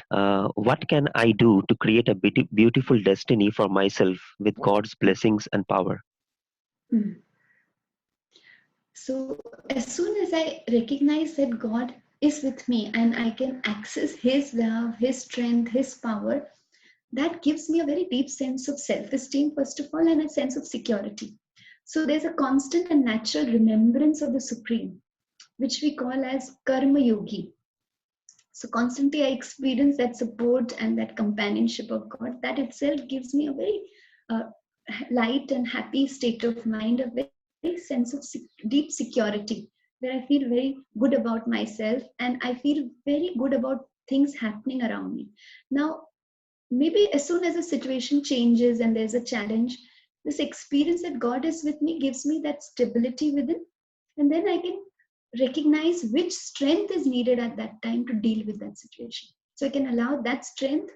what can I do to create a beautiful destiny for myself with God's blessings and power? So as soon as I recognize that God is with me and I can access His love, His strength, His power, that gives me a very deep sense of self-esteem, first of all, and a sense of security. So there's a constant and natural remembrance of the Supreme, which we call as Karma Yogi. So constantly I experience that support and that companionship of God. That itself gives me a very uh, light and happy state of mind, a very sense of deep security, where I feel very good about myself and I feel very good about things happening around me. Now, maybe as soon as a situation changes and there's a challenge, this experience that God is with me gives me that stability within, and then I can recognize which strength is needed at that time to deal with that situation. So I can allow that strength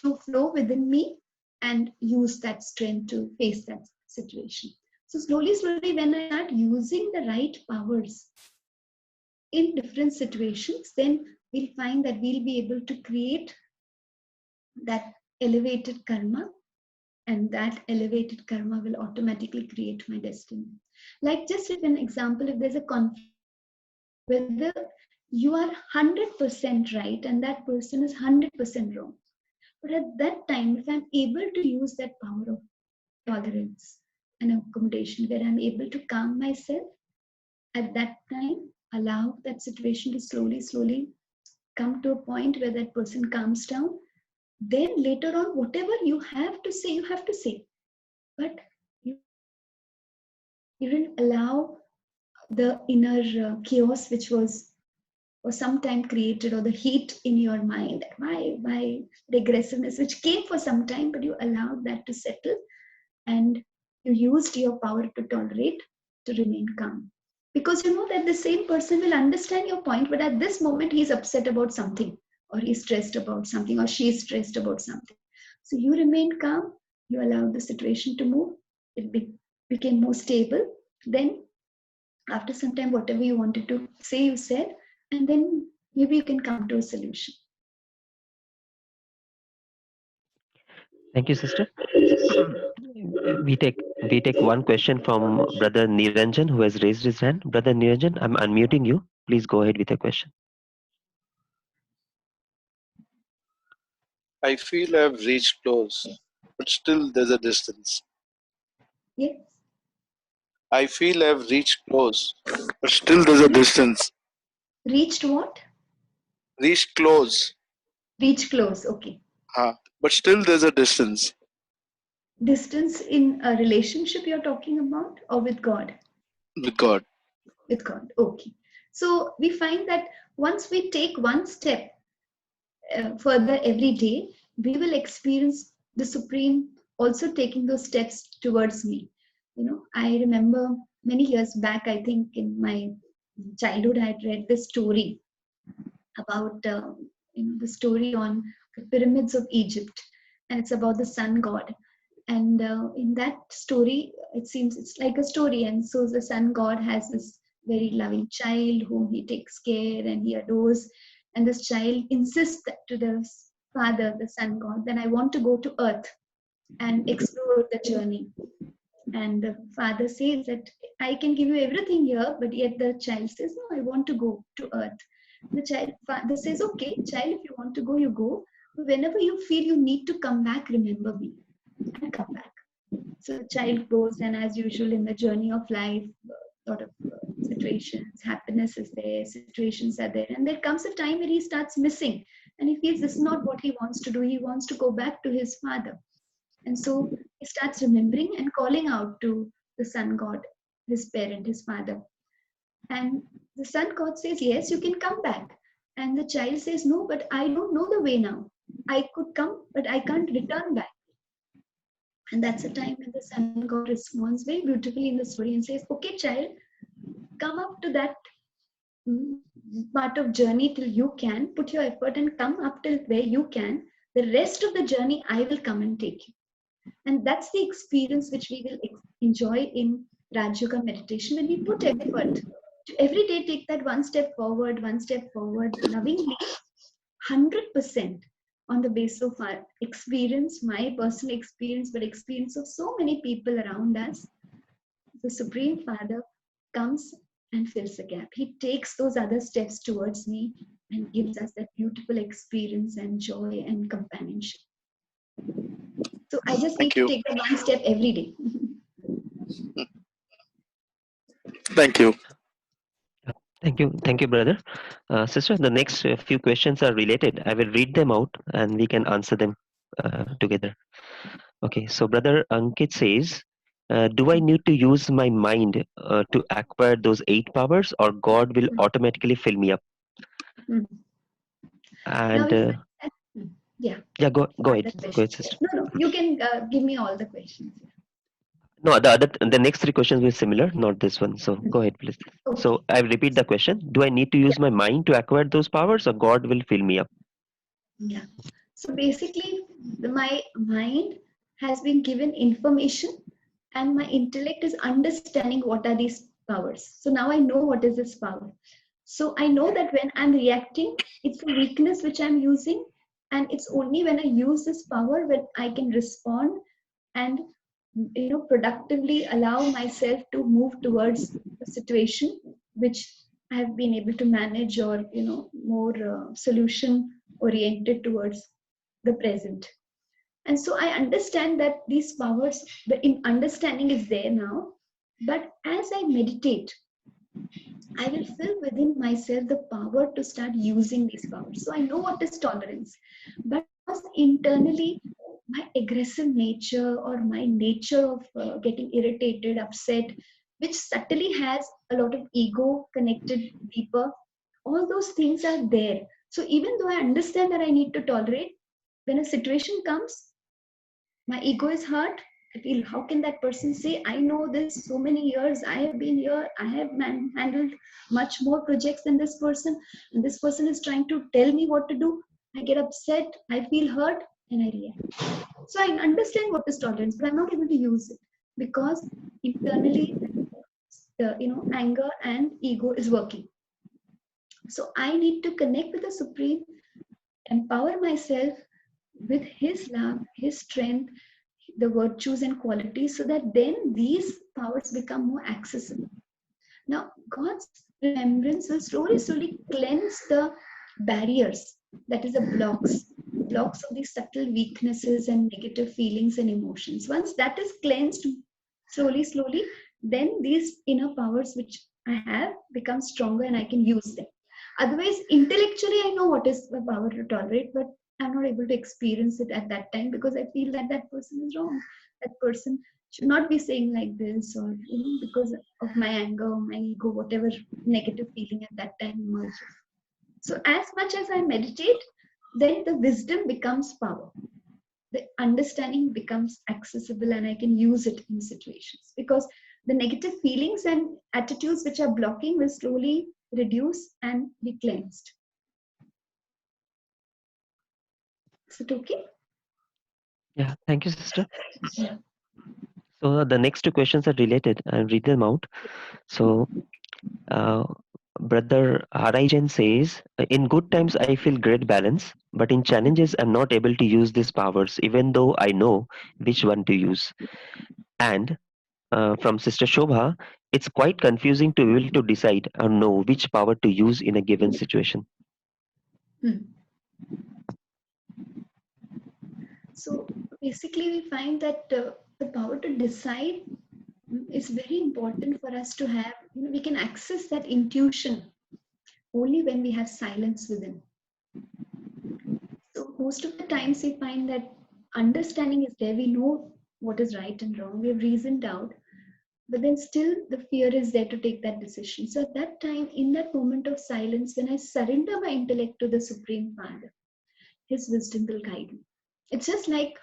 to flow within me and use that strength to face that situation. So slowly, when I start using the right powers in different situations, then we'll find that we'll be able to create that elevated karma, and that elevated karma will automatically create my destiny. Like, just if an example, if there's a conflict, whether you are 100% right and that person is 100% wrong, but at that time, if I'm able to use that power of tolerance and accommodation, where I'm able to calm myself at that time, allow that situation to slowly come to a point where that person calms down, then later on, whatever you have to say, you have to say. But you didn't allow the inner chaos which was or sometime created, or the heat in your mind, why the aggressiveness which came for some time, but you allowed that to settle and you used your power to tolerate, to remain calm. Because you know that the same person will understand your point, but at this moment he's upset about something, or he's stressed about something, or she's stressed about something. So you remain calm, you allowed the situation to move, it became more stable. Then after some time, whatever you wanted to say, you said, and then maybe you can come to a solution. Thank you, Sister. We take one question from Brother Niranjan, who has raised his hand. Brother Niranjan, I'm unmuting you. Please go ahead with your question. I feel I've reached close, but still there's a distance. Yes. I feel I've reached close, but still there's a distance. Reached what? Reached close. Reach close, okay. But still there's a distance. Distance in a relationship you're talking about, or with God? With God. With God, okay. So we find that once we take one step further every day, we will experience the Supreme also taking those steps towards me. You know, I remember many years back, I think in my childhood, I had read this story about the story on the pyramids of Egypt, and it's about the sun god. And in that story, it seems it's like a story, and so the sun god has this very loving child whom he takes care and he adores, and this child insists that to the father, the sun god, then I want to go to earth and explore the journey. And the father says that I can give you everything here, but yet the child says, no, I want to go to earth. Father says, okay, child, if you want to go, you go. But whenever you feel you need to come back, remember me and come back. So the child goes, and as usual in the journey of life, a lot of situations, happiness is there, situations are there, and there comes a time where he starts missing, and he feels this is not what he wants to do. He wants to go back to his father, and so he starts remembering and calling out to the sun god, his parent, his father. And the sun god says, yes, you can come back. And the child says, no, but I don't know the way now. I could come, but I can't return back. And that's the time when the sun god responds very beautifully in the story and says, okay, child, come up to that part of journey till you can, put your effort and come up till where you can. The rest of the journey, I will come and take you. And that's the experience which we will enjoy in Rajyoga meditation when we put effort to every day take that one step forward, lovingly, 100% on the basis of our experience, my personal experience, but experience of so many people around us. The Supreme Father comes and fills the gap. He takes those other steps towards me and gives us that beautiful experience and joy and companionship. So I just need Thank to you. take that one step every day. Thank you. Thank you, brother. Sister, the next few questions are related. I will read them out and we can answer them together. Okay, so brother Ankit says, do I need to use my mind to acquire those 8 powers, or God will automatically fill me up? Mm. Now, And yeah, yeah, go other ahead. Go ahead, questions. sister. No, you can give me all the questions. No, the next 3 questions were similar, not this one. So go ahead, please. Okay. So I repeat the question. Do I need to use my mind to acquire those powers, or God will fill me up? Yeah. So basically, my mind has been given information, and my intellect is understanding what are these powers. So now I know what is this power. So I know that when I'm reacting, it's a weakness which I'm using, and it's only when I use this power when I can respond and productively allow myself to move towards a situation which I have been able to manage, or more solution oriented towards the present. And so I understand that these powers, the understanding is there now, but as I meditate, I will feel within myself the power to start using these powers. So I know what is tolerance, but internally, my aggressive nature or my nature of getting irritated, upset, which subtly has a lot of ego connected deeper, all those things are there. So even though I understand that I need to tolerate, when a situation comes, my ego is hurt. I feel, how can that person say, I know this, so many years I have been here, I have handled much more projects than this person, and this person is trying to tell me what to do. I get upset, I feel hurt, and I react. So I understand what is tolerance, but I'm not able to use it because internally the anger and ego is working. So I need to connect with the Supreme, empower myself with his love, his strength, the virtues and qualities, so that then these powers become more accessible. Now, God's remembrance will slowly, slowly cleanse the barriers, that is, the blocks of these subtle weaknesses and negative feelings and emotions. Once that is cleansed slowly, slowly, then these inner powers which I have become stronger and I can use them. Otherwise, intellectually, I know what is the power to tolerate, but I'm not able to experience it at that time because I feel that that person is wrong. That person should not be saying like this, or because of my anger or my ego, whatever negative feeling at that time emerges. So as much as I meditate, then the wisdom becomes power. The understanding becomes accessible and I can use it in situations, because the negative feelings and attitudes which are blocking will slowly reduce and be cleansed. Is it okay? Yeah, thank you, sister. Yeah. So the next 2 questions are related. I'll read them out. So brother Harijan says, in good times I feel great balance, but in challenges I'm not able to use these powers, even though I know which one to use. And from Sister Shobha, it's quite confusing to be able to decide or know which power to use in a given situation. Hmm. So basically, we find that the power to decide is very important for us to have. We can access that intuition only when we have silence within. So most of the times we find that understanding is there. We know what is right and wrong. We have reasoned out, but then still the fear is there to take that decision. So at that time, in that moment of silence, when I surrender my intellect to the Supreme Father, His wisdom will guide me. It's just like,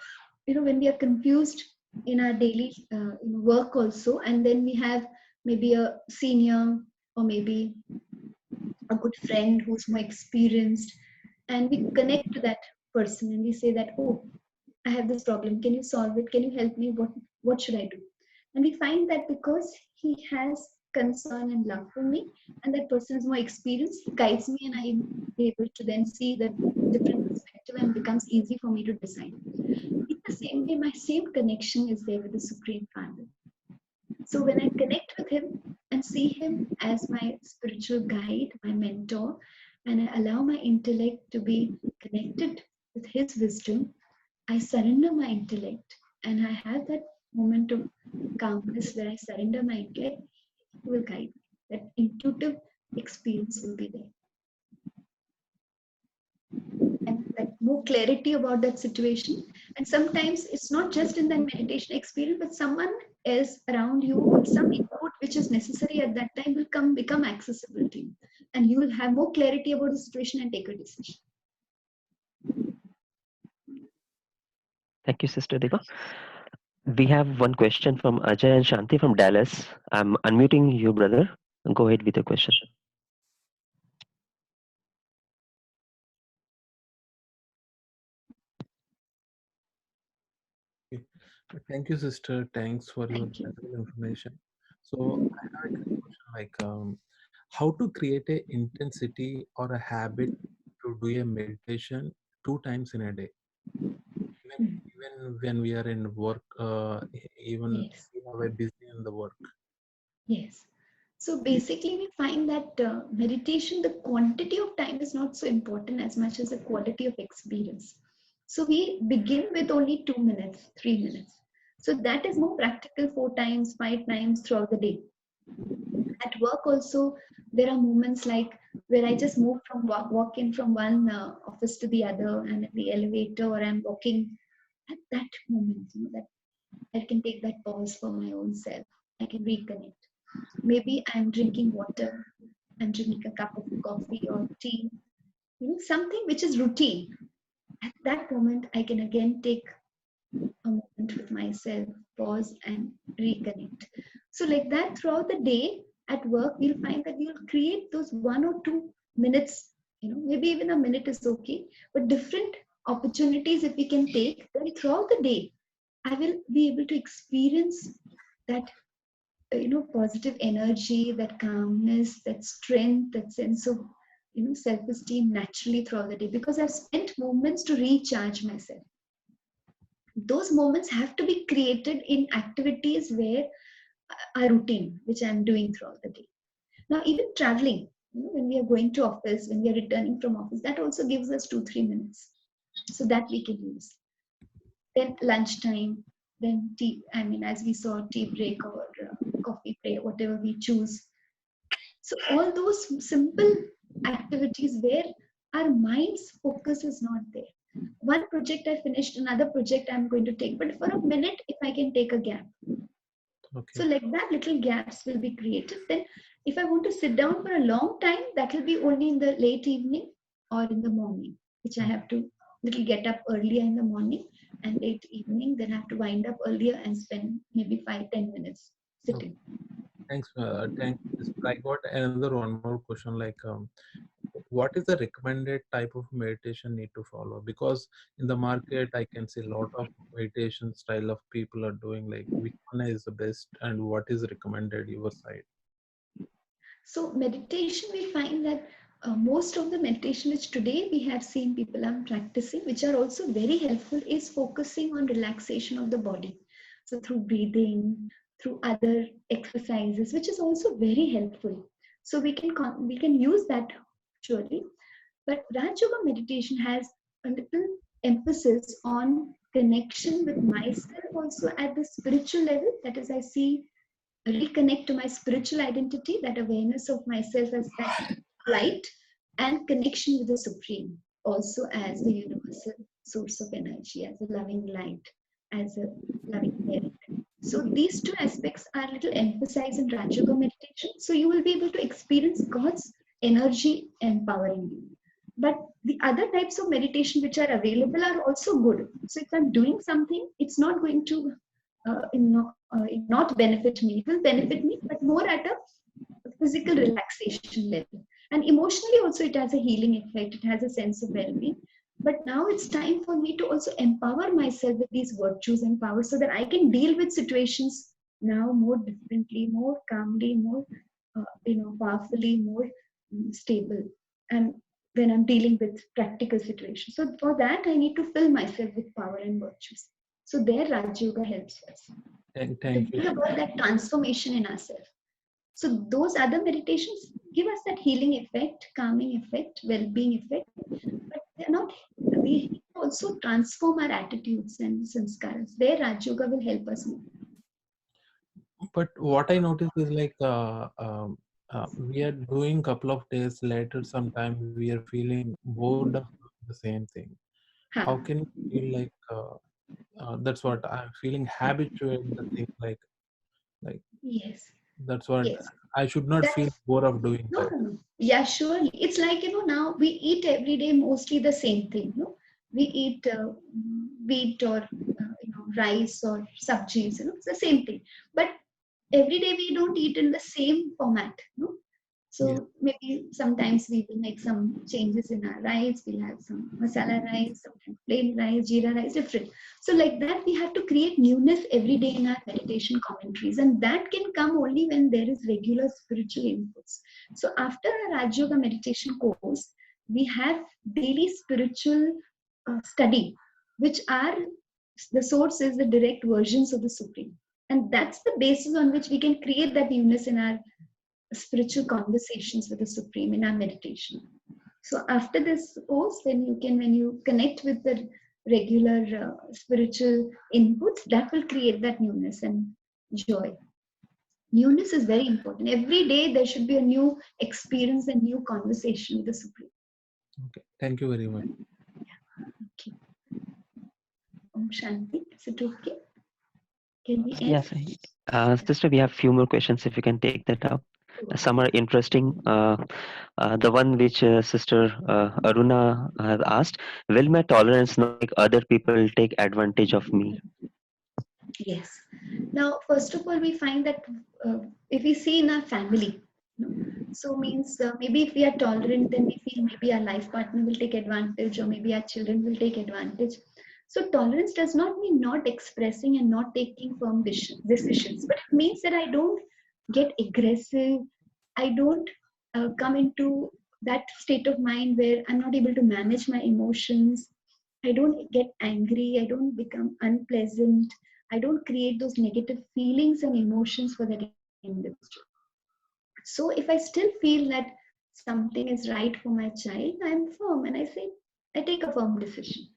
when we are confused in our daily work also, and then we have maybe a senior or maybe a good friend who's more experienced, and we connect to that person and we say that, oh, I have this problem, can you solve it, can you help me, what should I do? And we find that because he has concern and love for me, and that person is more experienced, he guides me, and I'm able to then see the different perspective, and becomes easy for me to decide. In the same way, my same connection is there with the Supreme Father. So when I connect with him and see him as my spiritual guide, my mentor, and I allow my intellect to be connected with his wisdom, I surrender my intellect, and I have that moment of calmness where I surrender my intellect. He will guide me. That intuitive experience will be there. And like more clarity about that situation. And sometimes it's not just in that meditation experience, but someone else around you or some input which is necessary at that time will become accessible to you. And you will have more clarity about the situation and take a decision. Thank you, Sister Deepa. We have one question from Ajay and Shanti from Dallas. I'm unmuting you, brother. Go ahead with your question. Thank you, sister. Thanks for your Thank you. valuable information. So I have a quick question how to create a intensity or a habit to do a meditation 2 times in a day, even when we are in work, even Yes. we are very busy in the work. Yes. So basically, we find that meditation, the quantity of time is not so important as much as the quality of experience. So we begin with only 2 minutes, 3 minutes. So that is more practical 4 times, 5 times throughout the day. At work also, there are moments like where I just move from walk in from one office to the other, and in the elevator, or I'm walking. At that moment, that I can take that pause for my own self. I can reconnect. Maybe I'm drinking water, I'm drinking a cup of coffee or tea, something which is routine. At that moment, I can again take a moment with myself, pause, and reconnect. So, like that, throughout the day at work, we'll find that we'll create those 1 or 2 minutes, maybe even a minute is okay, but different opportunities if we can take, then throughout the day, I will be able to experience that positive energy, that calmness, that strength, that sense of self-esteem naturally throughout the day, because I've spent moments to recharge myself. Those moments have to be created in activities where are routine, which I'm doing throughout the day. Now even traveling, when we are going to office, when we are returning from office, that also gives us 2-3 minutes, so that we can use. Then lunchtime, then tea, as we saw, tea break or coffee break, whatever we choose. So all those simple activities where our mind's focus is not there. One project I finished, another project I'm going to take, but for a minute, if I can take a gap. Okay. So like that, little gaps will be created. Then if I want to sit down for a long time, that will be only in the late evening or in the morning, which I have to little get up earlier in the morning, and late evening, then I have to wind up earlier and spend maybe 5-10 minutes sitting. Thanks. Thanks. I got another one more question. What is the recommended type of meditation need to follow? Because in the market, I can see a lot of meditation style of people are doing. Like, which one is the best, and what is recommended your side? So meditation, we find that most of the meditation which today we have seen people are practicing, which are also very helpful, is focusing on relaxation of the body. So through breathing, through other exercises, which is also very helpful. So we can use that surely. But Raj Yoga meditation has a little emphasis on connection with myself also at the spiritual level. That is, I see reconnect to my spiritual identity, that awareness of myself as that light, and connection with the Supreme, also as the universal source of energy, as a loving light, as a loving parent. So these two aspects are a little emphasized in Rajyoga meditation. So you will be able to experience God's energy empowering you. But the other types of meditation which are available are also good. So if I'm doing something, it's not going to not benefit me. It will benefit me, but more at a physical relaxation level. And emotionally also it has a healing effect. It has a sense of well-being. But now it's time for me to also empower myself with these virtues and powers so that I can deal with situations now more differently, more calmly, more powerfully, more stable. And when I'm dealing with practical situations. So for that, I need to fill myself with power and virtues. So there, Raj Yoga helps us to Thank you. bring about that transformation in ourselves. So those other meditations give us that healing effect, calming effect, well-being effect, but they're not. We also transform our attitudes and sanskaras. There, Raj Yoga will help us more. But what I noticed is like we are doing couple of days later. Sometimes we are feeling bored of the same thing. How can you feel like that's what I'm feeling habituated the thing like Yes, that's what yes. I should not feel That's bored of doing no, that. no, no. Yeah, surely. It's like, now we eat every day mostly the same thing. No, we eat wheat or rice or sabjis. It's the same thing. But every day we don't eat in the same format. No, Yeah. so maybe sometimes we will make some changes in our rice. We'll have some masala rice, sometimes plain rice, jeera rice, different. So like that, we have to create newness every day in our meditation commentaries, and that can come only when there is regular spiritual inputs. So after our Raj Yoga meditation course, we have daily spiritual study, which are the source is the direct versions of the Supreme, and that's the basis on which we can create that newness in our spiritual conversations with the Supreme in our meditation. So after this course, then when you connect with the regular spiritual inputs, that will create that newness and joy. Newness is very important. Every day there should be a new experience and new conversation with the Supreme. Okay. Thank you very much. Okay. Om Shanti. Is it okay? Can we end? Yes, sister, we have few more questions if you can take that up. Some are interesting. The one which Sister Aruna has asked, will my tolerance not make other people take advantage of me? Yes. Now, first of all, we find that if we see in our family, so means maybe if we are tolerant, then we feel maybe our life partner will take advantage, or maybe our children will take advantage. So tolerance does not mean not expressing and not taking firm decisions, but it means that I don't get aggressive. I don't come into that state of mind where I'm not able to manage my emotions. I don't get angry. I don't become unpleasant. I don't create those negative feelings and emotions for that individual. So if I still feel that something is right for my child, I'm firm and I take a firm decision.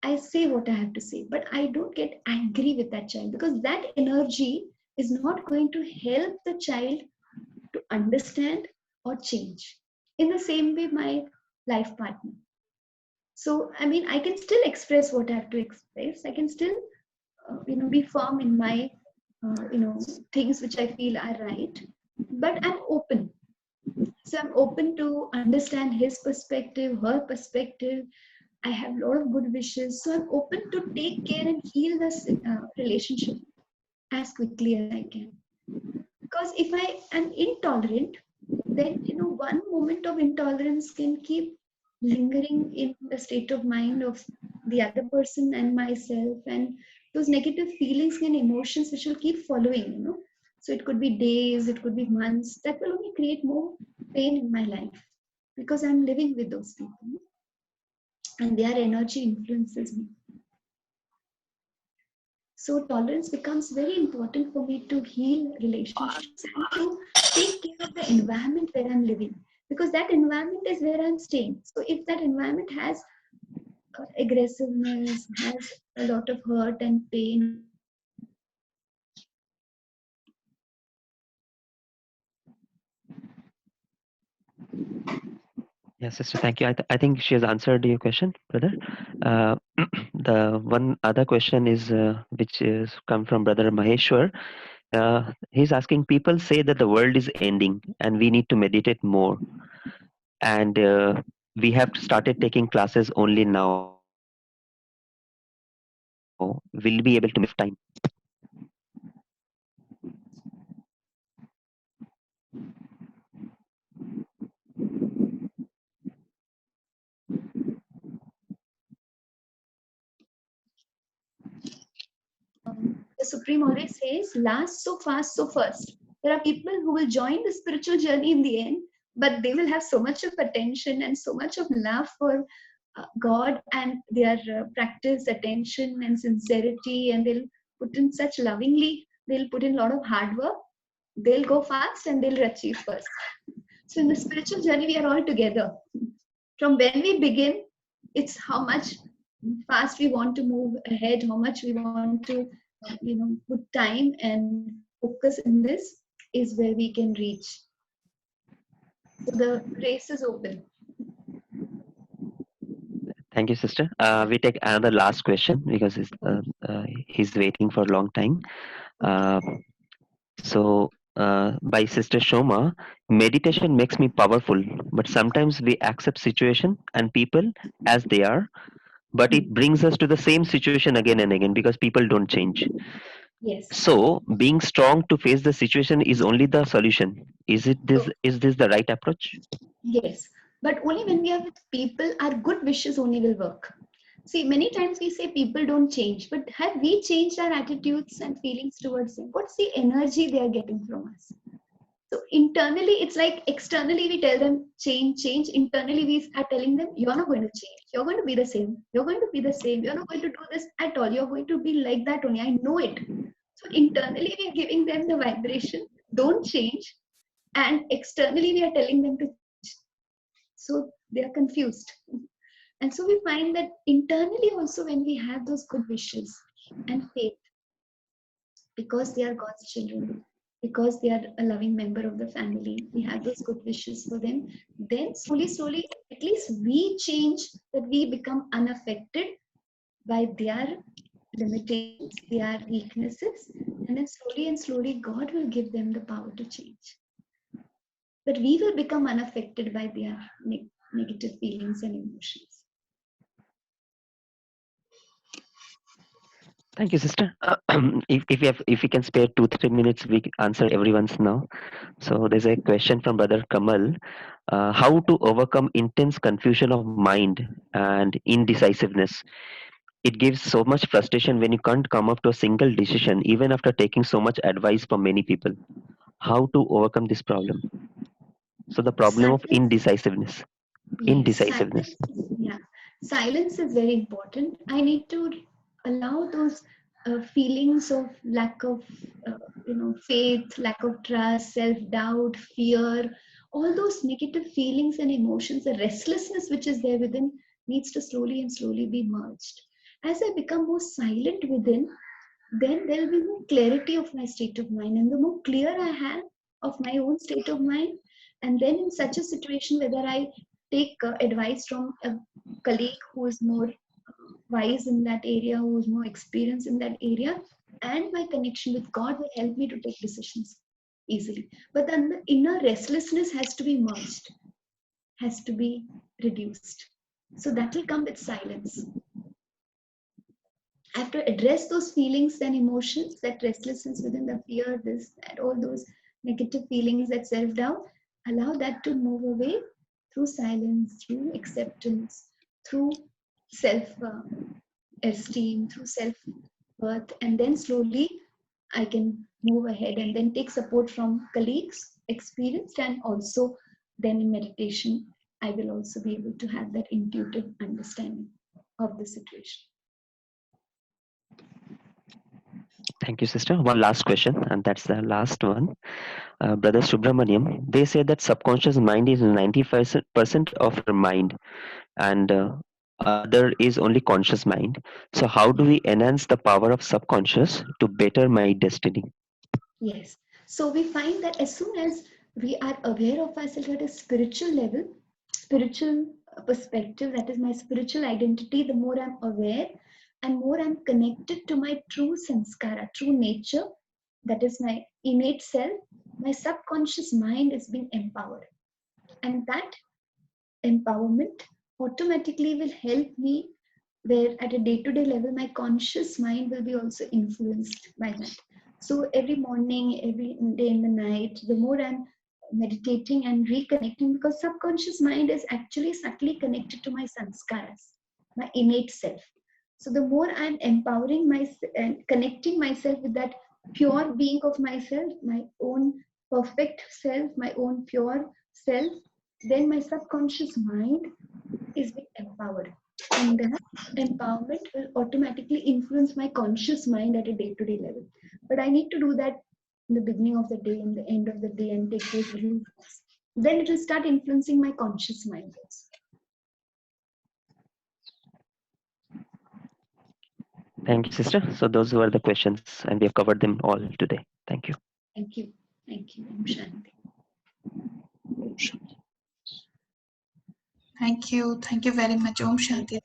I say what I have to say, but I don't get angry with that child, because that energy is not going to help the child to understand or change. In the same way, my life partner. So, I mean, I can still express what I have to express. I can still, be firm in my, things which I feel are right. But I'm open. So I'm open to understand his perspective, her perspective. I have a lot of good wishes. So I'm open to take care and heal this relationship as quickly as I can. Because if I am intolerant, then one moment of intolerance can keep lingering in the state of mind of the other person and myself, and those negative feelings and emotions which will keep following. So it could be days, it could be months, that will only create more pain in my life, because I'm living with those people and their energy influences me. So tolerance becomes very important for me to heal relationships and to take care of the environment where I'm living, because that environment is where I'm staying. So if that environment has aggressiveness, has a lot of hurt and pain, Yeah, sister, thank you. I think she has answered your question, brother. Uh, the one other question is which is come from brother Maheshwar. He's asking, people say that the world is ending and we need to meditate more, and we have started taking classes only now. Will we be able to make time? the Supreme always says, last so fast, so first. There are people who will join the spiritual journey in the end, but they will have so much of attention and so much of love for God, and their practice, attention, and sincerity, and they'll put in such lovingly, they'll put in a lot of hard work, they'll go fast and they'll achieve first. So in the spiritual journey, we are all together. From when we begin, it's how much fast we want to move ahead, how much we want to put time and focus in this, is where we can reach. So the race is open. Thank you, sister. We take another last question because he's waiting for a long time. Uh, by Sister Shoma, meditation makes me powerful, but sometimes we accept situation and people as they are, but it brings us to the same situation again and again because people don't change. Yes. So being strong to face the situation is only the solution. Is this the right approach? Yes. But only when we are with people, our good wishes only will work. See, many times we say people don't change, but have we changed our attitudes and feelings towards them? What's the energy they are getting from us? So internally, it's like externally we tell them change, change. Internally, we are telling them you're not going to change. You're going to be the same. You're going to be the same. You're not going to do this at all. You're going to be like that only. I know it. So internally, we are giving them the vibration, don't change. And externally, we are telling them to change. So they are confused. And so we find that internally also, when we have those good wishes and faith, because they are God's children, because they are a loving member of the family, we have those good wishes for them, then slowly, slowly, at least we change, that we become unaffected by their limitations, their weaknesses, and then slowly and slowly, God will give them the power to change. But we will become unaffected by their negative feelings and emotions. Thank you, sister. If we can spare 2-3 minutes, we can answer everyone's now. So there's a question from brother Kamal: how to overcome intense confusion of mind and indecisiveness? It gives so much frustration when you can't come up to a single decision, even after taking so much advice from many people. How to overcome this problem? So the problem of Silence. indecisiveness. Yes, Indecisiveness. silence. Yeah, silence is very important. I need to allow those feelings of lack of, faith, lack of trust, self-doubt, fear, all those negative feelings and emotions, the restlessness which is there within needs to slowly and slowly be merged. As I become more silent within, then there will be more clarity of my state of mind, and the more clear I have of my own state of mind, and then in such a situation, whether I take advice from a colleague who is more wise in that area, who is more experienced in that area, and my connection with God will help me to take decisions easily. But then the inner restlessness has to be merged, has to be reduced. So that will come with silence. I have to address those feelings and emotions, that restlessness within, the fear, this, that, all those negative feelings, that self doubt. Allow that to move away through silence, through acceptance, through self esteem, through self worth, and then slowly I can move ahead and then take support from colleagues, experienced, and also then in meditation, I will also be able to have that intuitive understanding of the situation. Thank you, sister. One last question, and that's the last one. Brother Subramanyam, they say that subconscious mind is 95% of your mind, and other is only conscious mind. So, how do we enhance the power of subconscious to better my destiny? Yes. So we find that as soon as we are aware of ourselves at a spiritual level, spiritual perspective, that is my spiritual identity, the more I'm aware and more I'm connected to my true samskara, true nature, that is my innate self, my subconscious mind is being empowered. And that empowerment automatically will help me where at a day-to-day level my conscious mind will be also influenced by that. So every morning, every day in the night, the more I'm meditating and reconnecting, because subconscious mind is actually subtly connected to my sanskaras, my innate self. So the more I'm empowering myself and connecting myself with that pure being of myself, my own perfect self, my own pure self, then my subconscious mind is being empowered. And that empowerment will automatically influence my conscious mind at a day-to-day level. But I need to do that in the beginning of the day, in the end of the day, and take those little steps. Then it will start influencing my conscious mind also. Thank you, sister. So, those were the questions, and we have covered them all today. Thank you. Thank you. Thank you. Om Shanti. Thank you. Thank you very much. Om Shanti.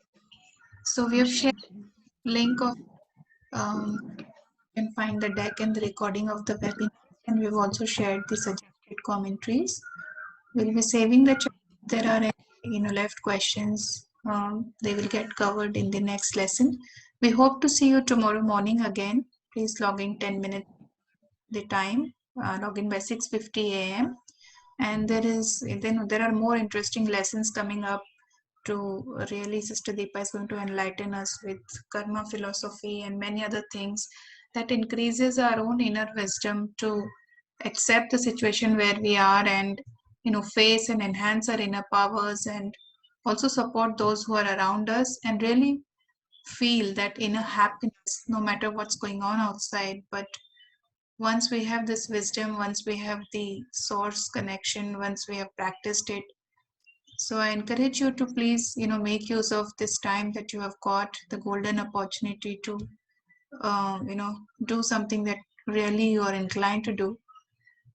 So we Om have shared Shanti. link of you can find the deck and the recording of the webinar, and we've also shared the suggested commentaries. We'll be saving the chat. If there are any left questions, they will get covered in the next lesson. We hope to see you tomorrow morning again. Please log in 10 minutes the time. Log in by 6:50 a.m. And there are more interesting lessons coming up to really Sister Deepa is going to enlighten us with karma philosophy and many other things that increases our own inner wisdom to accept the situation where we are and face and enhance our inner powers and also support those who are around us and really feel that inner happiness no matter what's going on outside. But once we have this wisdom, once we have the source connection, once we have practiced it, so I encourage you to please, make use of this time that you have got, the golden opportunity to, do something that really you are inclined to do.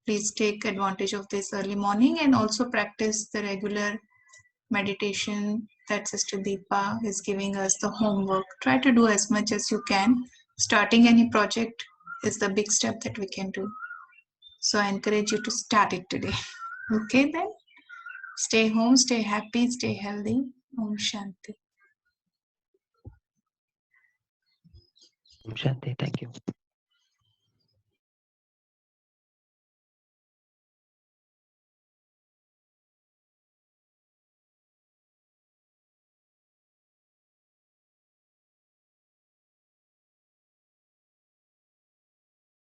Please take advantage of this early morning and also practice the regular meditation that Sister Deepa is giving us the homework. Try to do as much as you can. Starting any project is the big step that we can do. So I encourage you to start it today. Okay, then. Stay home, stay happy, stay healthy. Om Shanti. Om Shanti. Thank you.